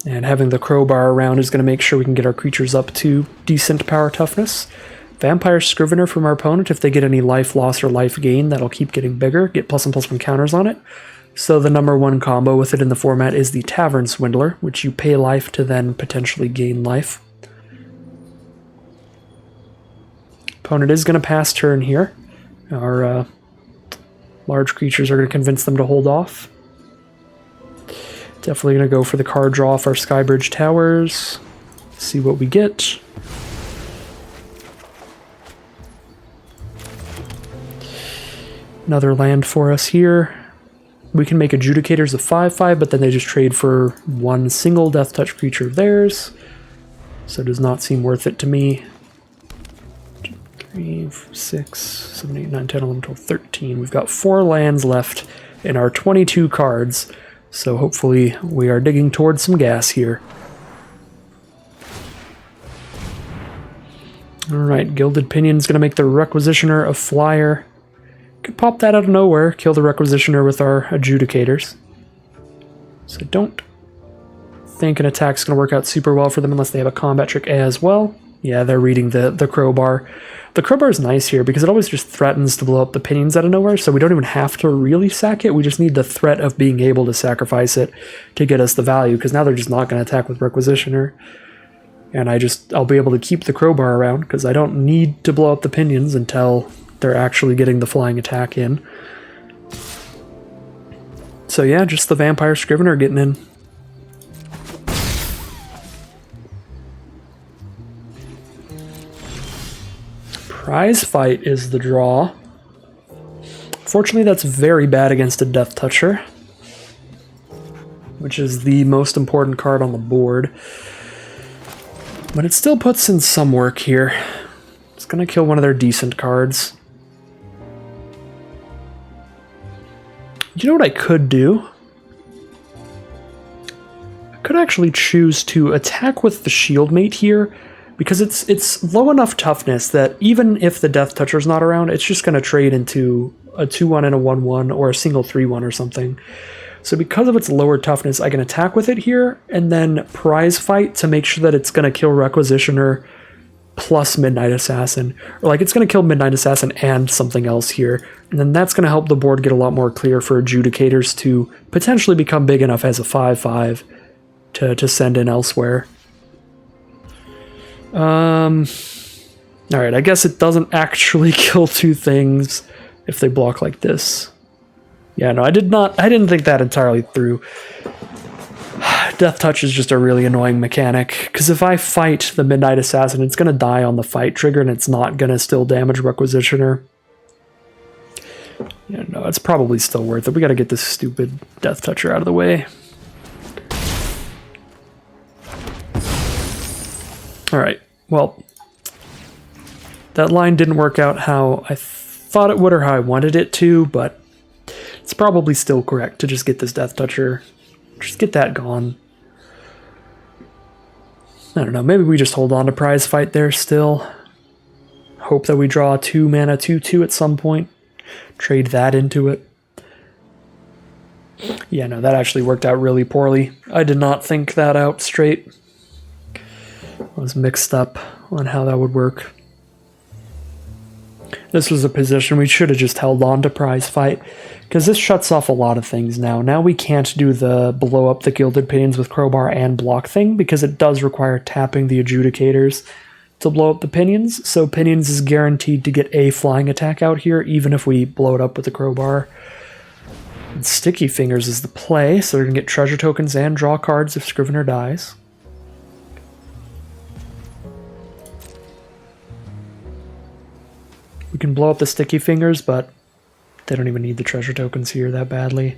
And having the Crowbar around is going to make sure we can get our creatures up to decent power toughness. Vampire Scrivener from our opponent, if they get any life loss or life gain, that'll keep getting bigger, get +1/+1 counters on it. So the number 1 combo with it in the format is the Tavern Swindler, which you pay life to then potentially gain life. Opponent is going to pass turn here. Our large creatures are going to convince them to hold off. Definitely going to go for the card draw off our Skybridge Towers. See what we get. Another land for us here. We can make Adjudicators a 5/5, but then they just trade for 1 single Death Touch creature of theirs. So it does not seem worth it to me. 3, 6, 7, 8, 9, 10, 11, 12, 13. We've got 4 lands left in our 22 cards. So hopefully we are digging towards some gas here. Alright, Gilded Pinion's going to make the Requisitioner a flyer. Could pop that out of nowhere, kill the Requisitioner with our Adjudicators. So I don't think an attack's going to work out super well for them unless they have a combat trick as well. Yeah, they're reading the Crowbar. The Crowbar is nice here because it always just threatens to blow up the Pinions out of nowhere, so we don't even have to really sack it. We just need the threat of being able to sacrifice it to get us the value, because now they're just not going to attack with Requisitioner. And I'll be able to keep the Crowbar around because I don't need to blow up the Pinions until they're actually getting the flying attack in. So yeah, just the Vampire Scrivener getting in. Prize Fight is the draw. Fortunately, that's very bad against a Death Toucher, which is the most important card on the board. But it still puts in some work here. It's going to kill one of their decent cards. You know what I could do? I could actually choose to attack with the Shieldmate here, because it's low enough toughness that even if the Death Toucher's not around, it's just going to trade into a 2/1 and a 1/1 or a single 3/1 or something. So because of its lower toughness, I can attack with it here and then Prize Fight to make sure that it's going to kill Requisitioner plus Midnight Assassin. Or like it's going to kill Midnight Assassin and something else here. And then that's going to help the board get a lot more clear for Adjudicators to potentially become big enough as a 5/5 to send in elsewhere. Alright, I guess it doesn't actually kill 2 things if they block like this. Yeah, no, I didn't think that entirely through. Death Touch is just a really annoying mechanic, because if I fight the Midnight Assassin, it's going to die on the fight trigger, and it's not going to still damage Requisitioner. Yeah, no, it's probably still worth it. We got to get this stupid Death Toucher out of the way. Alright, well, that line didn't work out how I thought it would or how I wanted it to, but it's probably still correct to just get this Death Toucher. Just get that gone. I don't know, maybe we just hold on to Prize Fight there still. Hope that we draw a 2-mana 2/2 at some point. Trade that into it. Yeah, no, that actually worked out really poorly. I did not think that out straight. I was mixed up on how that would work. This was a position we should have just held on to Prize Fight, because this shuts off a lot of things now. Now we can't do the blow up the Gilded Pinions with Crowbar and block thing, because it does require tapping the Adjudicators to blow up the Pinions, so Pinions is guaranteed to get a flying attack out here, even if we blow it up with the Crowbar. And Sticky Fingers is the play, so they're going to get treasure tokens and draw cards if Scrivener dies. We can blow up the Sticky Fingers, but they don't even need the treasure tokens here that badly.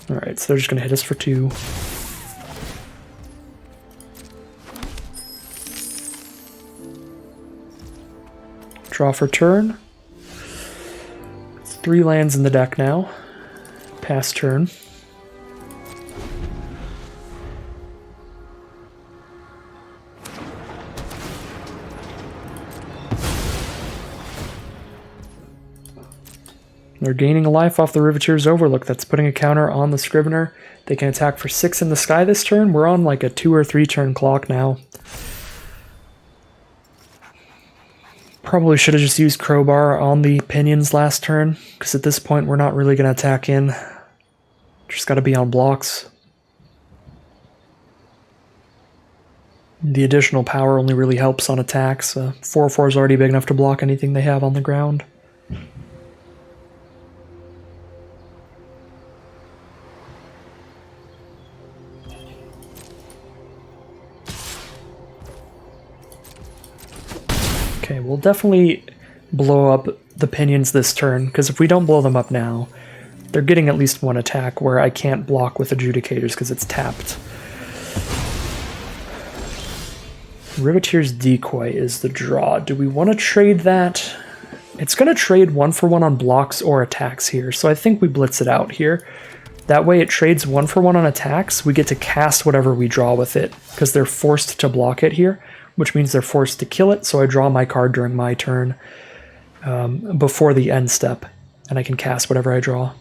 Alright, so they're just going to hit us for 2. Draw for turn. It's 3 lands in the deck now. Pass turn. They're gaining a life off the Riveteer's Overlook. That's putting a counter on the Scrivener. They can attack for 6 in the sky this turn. We're on like a 2 or 3 turn clock now. Probably should have just used Crowbar on the Pinions last turn, because at this point we're not really going to attack in. Just got to be on blocks. The additional power only really helps on attacks. 4/4 is already big enough to block anything they have on the ground. Okay, we'll definitely blow up the Pinions this turn, because if we don't blow them up now, they're getting at least 1 attack where I can't block with Adjudicators because it's tapped. Riveteer's Decoy is the draw. Do we want to trade that? It's going to trade 1-for-1 on blocks or attacks here, so I think we blitz it out here. That way it trades 1-for-1 on attacks. We get to cast whatever we draw with it, because they're forced to block it here, which means they're forced to kill it, so I draw my card during my turn before the end step, and I can cast whatever I draw.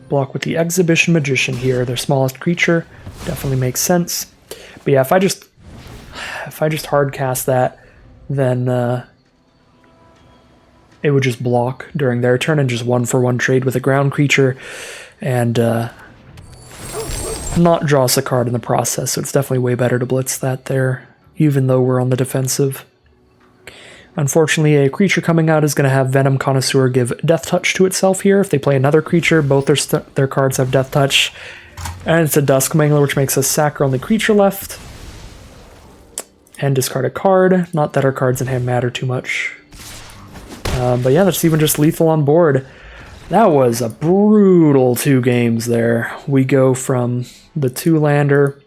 Block with the Exhibition Magician here, their smallest creature. Definitely makes sense. But yeah, if I just hard cast that, then it would just block during their turn and just 1-for-1 trade with a ground creature, and not draw us a card in the process, so it's definitely way better to blitz that there, even though we're on the defensive. Unfortunately, a creature coming out is going to have Venom Connoisseur give Death Touch to itself here. If they play another creature, both their cards have Death Touch. And it's a Dusk Mangler, which makes us sack our only creature left. And discard a card. Not that our cards in hand matter too much. But yeah, that's even just lethal on board. That was a brutal 2 games there. We go from the 2-lander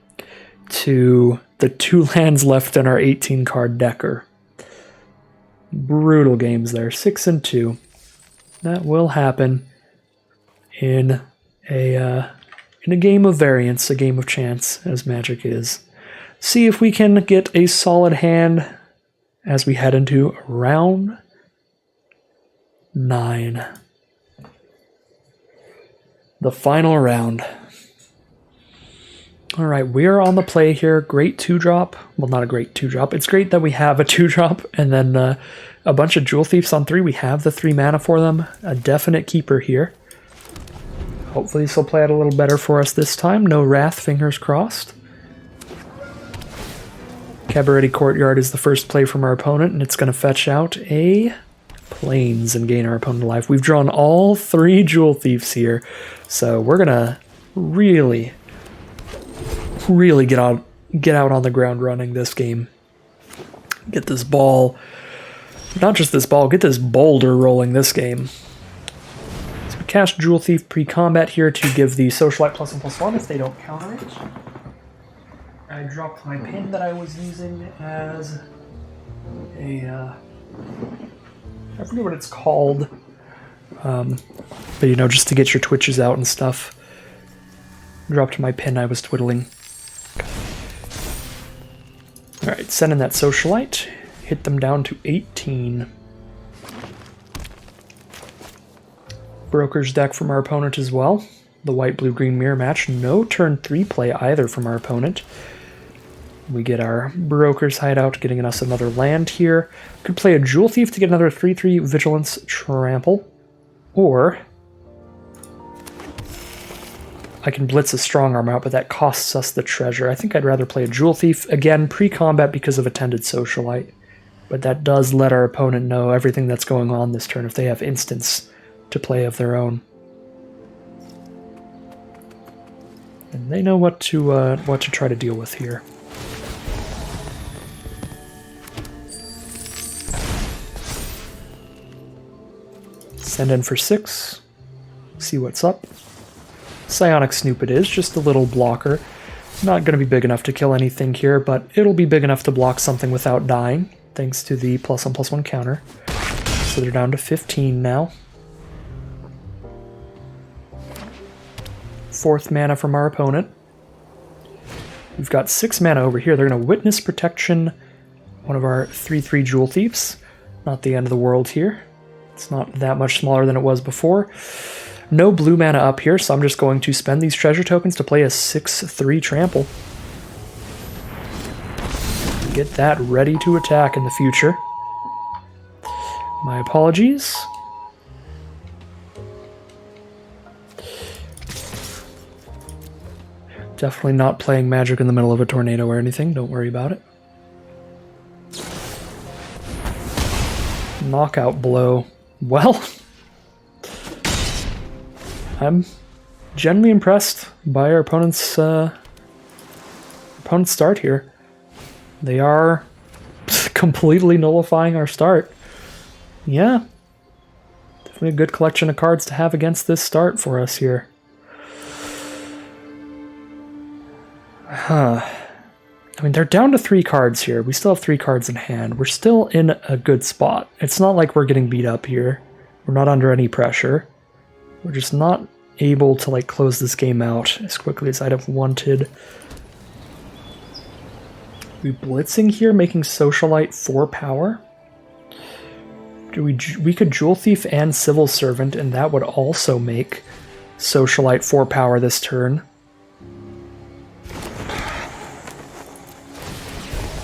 to the 2 lands left in our 18-card decker. Brutal games there. 6 and 2. That will happen in a game of variance, a game of chance, as Magic is. See if we can get a solid hand as we head into round 9. The final round. Alright, we're on the play here. Great 2-drop. Well, not a great 2-drop. It's great that we have a 2-drop and then a bunch of Jewel Thieves on 3. We have the 3 mana for them. A definite keeper here. Hopefully this will play out a little better for us this time. No Wrath, fingers crossed. Cabaret Courtyard is the first play from our opponent, and it's going to fetch out a planes and gain our opponent alive. We've drawn all 3 Jewel Thieves here, so we're gonna really get out on the ground running this game. Get this ball, not just this ball, get this boulder rolling this game. So we cast Jewel Thief pre-combat here to give the Socialite +1/+1 if they don't counter it. I dropped my pin that I was using as a, I forget what it's called, but you know, just to get your twitches out and stuff. Dropped my pin I was twiddling. Alright, send in that Socialite. Hit them down to 18. Broker's deck from our opponent as well. The white, blue, green mirror match. No turn 3 play either from our opponent. We get our Broker's Hideout, getting us another land here. Could play a Jewel Thief to get another 3/3 Vigilance Trample. Or I can blitz a Strong Arm out, but that costs us the treasure. I think I'd rather play a Jewel Thief. Again, pre-combat because of Attended Socialite. But that does let our opponent know everything that's going on this turn if they have instants to play of their own. And they know what to try to deal with here. Send in for 6. See what's up. Psionic Snoop it is, just a little blocker. Not going to be big enough to kill anything here, but it'll be big enough to block something without dying, thanks to the +1/+1 counter. So they're down to 15 now. 4th mana from our opponent. We've got 6 mana over here. They're going to Witness Protection one of our 3/3 Jewel Thieves. Not the end of the world here. It's not that much smaller than it was before. No blue mana up here, so I'm just going to spend these treasure tokens to play a 6/3 trample. Get that ready to attack in the future. My apologies. Definitely not playing Magic in the middle of a tornado or anything, don't worry about it. Knockout blow. Well, I'm genuinely impressed by our opponent's start here. They are completely nullifying our start. Yeah, definitely a good collection of cards to have against this start for us here. I mean, they're down to 3 cards here. We still have 3 cards in hand. We're still in a good spot. It's not like we're getting beat up here. We're not under any pressure. We're just not able to like close this game out as quickly as I'd have wanted. We blitzing here, making Socialite 4 power. We could Jewel Thief and Civil Servant, and that would also make Socialite 4 power this turn.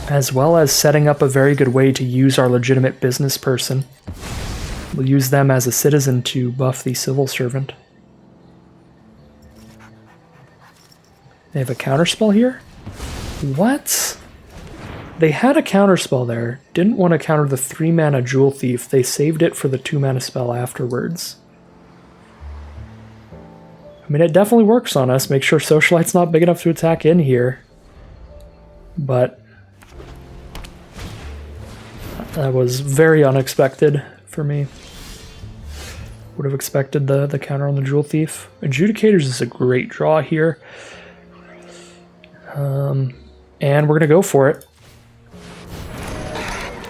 As well as setting up a very good way to use our legitimate business person. We'll use them as a citizen to buff the Civil Servant. They have a counterspell here? What? They had a counterspell there. Didn't want to counter the 3 mana Jewel Thief. They saved it for the 2 mana spell afterwards. I mean, it definitely works on us. Make sure Socialite's not big enough to attack in here. But that was very unexpected for me. Would have expected the counter on the Jewel Thief. Adjudicators is a great draw here. And we're going to go for it.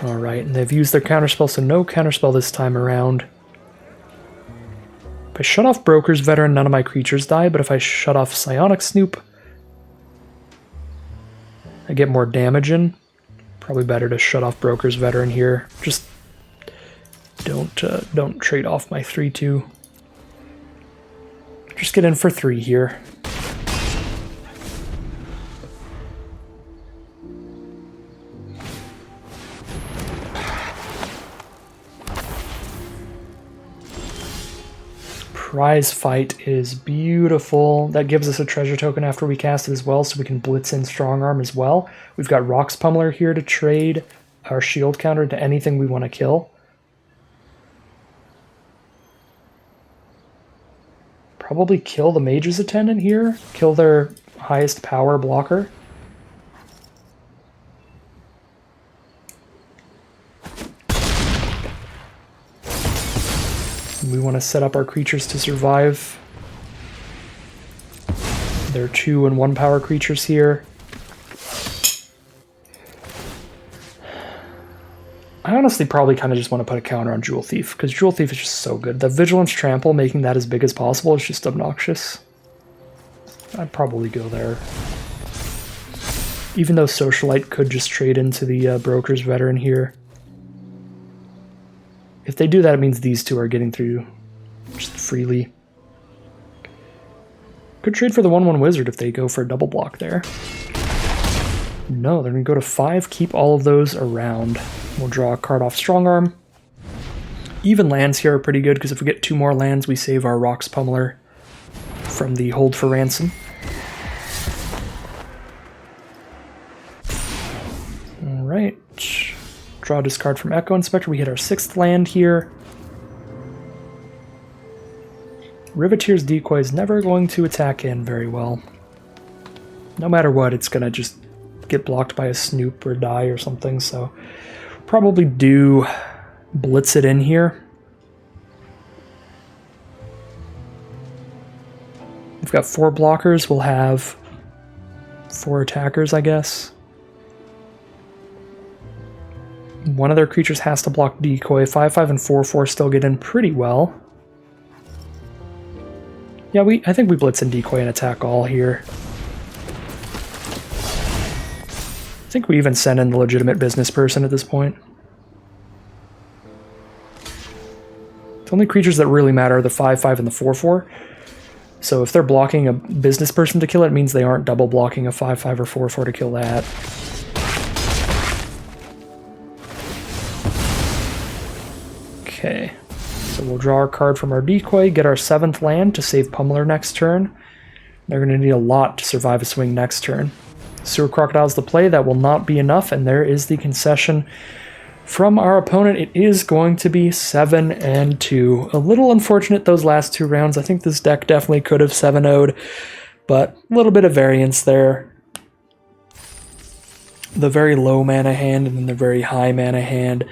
Alright, and they've used their counterspell, so no counterspell this time around. If I shut off Broker's Veteran, none of my creatures die, but if I shut off Psionic Snoop, I get more damage in. Probably better to shut off Broker's Veteran here. Just don't trade off my 3/2. Just get in for 3 here. Prize Fight is beautiful. That gives us a treasure token after we cast it as well, so we can blitz in Strong Arm as well. We've got Rock's Pummeler here to trade our shield counter to anything we want to kill. Probably kill the Mage's Attendant here. Kill their highest power blocker. We want to set up our creatures to survive. There are 2 and 1 power creatures here. I honestly probably kind of just want to put a counter on Jewel Thief, because Jewel Thief is just so good. The Vigilance Trample, making that as big as possible, is just obnoxious. I'd probably go there. Even though Socialite could just trade into the Broker's Veteran here. If they do that, it means these 2 are getting through just freely. Could trade for the 1/1 Wizard if they go for a double block there. No, they're going to go to 5, keep all of those around. We'll draw a card off Strong Arm. Even lands here are pretty good, because if we get 2 more lands, we save our Rocks Pummeler from the Hold for Ransom. Alright. Draw a discard from Echo Inspector. We hit our 6th land here. Riveteer's Decoy is never going to attack in very well. No matter what, it's going to just get blocked by a Snoop or die or something, so probably do blitz it in here. We've got 4 blockers, we'll have 4 attackers, I guess. One of their creatures has to block Decoy. 5/5 and 4/4 still get in pretty well. Yeah, I think we blitz and Decoy and attack all here. I think we even send in the legitimate business person at this point. The only creatures that really matter are the 5/5 and the 4/4. So if they're blocking a business person to kill it, it means they aren't double blocking a 5/5 or 4/4 to kill that. Okay, so we'll draw our card from our Decoy, get our 7th land to save Pummeler next turn. They're going to need a lot to survive a swing next turn. Sewer Crocodile's the play. That will not be enough, and there is the concession from our opponent. It is going to be 7-2. A little unfortunate those last 2 rounds. I think this deck definitely could have 7-0'd, but a little bit of variance there. The very low mana hand and then the very high mana hand.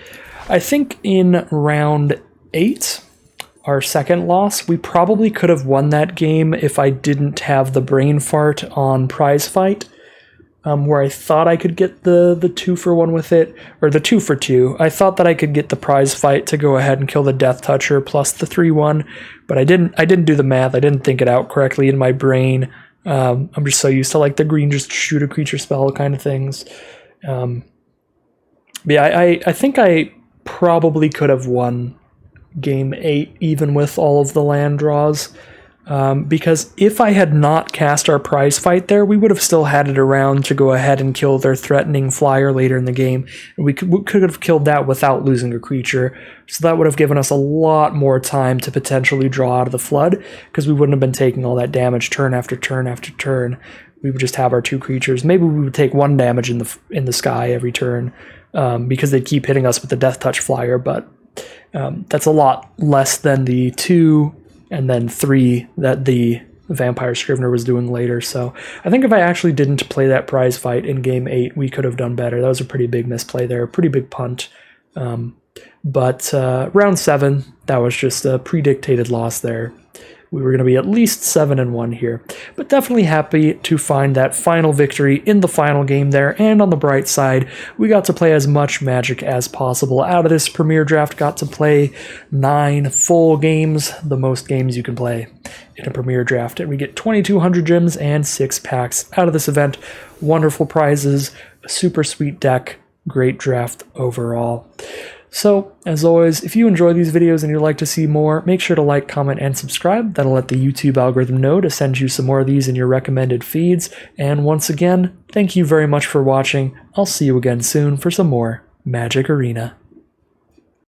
I think in round 8, our second loss, we probably could have won that game if I didn't have the brain fart on Prize Fight. Where I thought I could get the 2-for-1 with it, or the 2-for-2. I thought that I could get the Prize Fight to go ahead and kill the Death Toucher plus the 3/1, but I didn't do the math. I didn't think it out correctly in my brain. I'm just so used to like the green just shoot a creature spell kind of things. Yeah, I think I probably could have won game 8 even with all of the land draws. Because if I had not cast our Prize Fight there, we would have still had it around to go ahead and kill their threatening flyer later in the game. And we could have killed that without losing a creature. So that would have given us a lot more time to potentially draw out of the flood, because we wouldn't have been taking all that damage turn after turn after turn. We would just have our 2 creatures. Maybe we would take 1 damage in the sky every turn, because they'd keep hitting us with the Death Touch flyer, but that's a lot less than the 2 and then 3 that the Vampire Scrivener was doing later. So I think if I actually didn't play that Prize Fight in game 8, we could have done better. That was a pretty big misplay there, a pretty big punt. But round 7, that was just a predictated loss there. We were going to be at least 7-1 here, but definitely happy to find that final victory in the final game there. And on the bright side, we got to play as much Magic as possible out of this Premier Draft. Got to play 9 full games, the most games you can play in a Premier Draft, and we get 2,200 gems and 6 packs out of this event. Wonderful prizes, a super sweet deck, great draft overall. So, as always, if you enjoy these videos and you'd like to see more, make sure to like, comment, and subscribe. That'll let the YouTube algorithm know to send you some more of these in your recommended feeds. And once again, thank you very much for watching. I'll see you again soon for some more Magic Arena.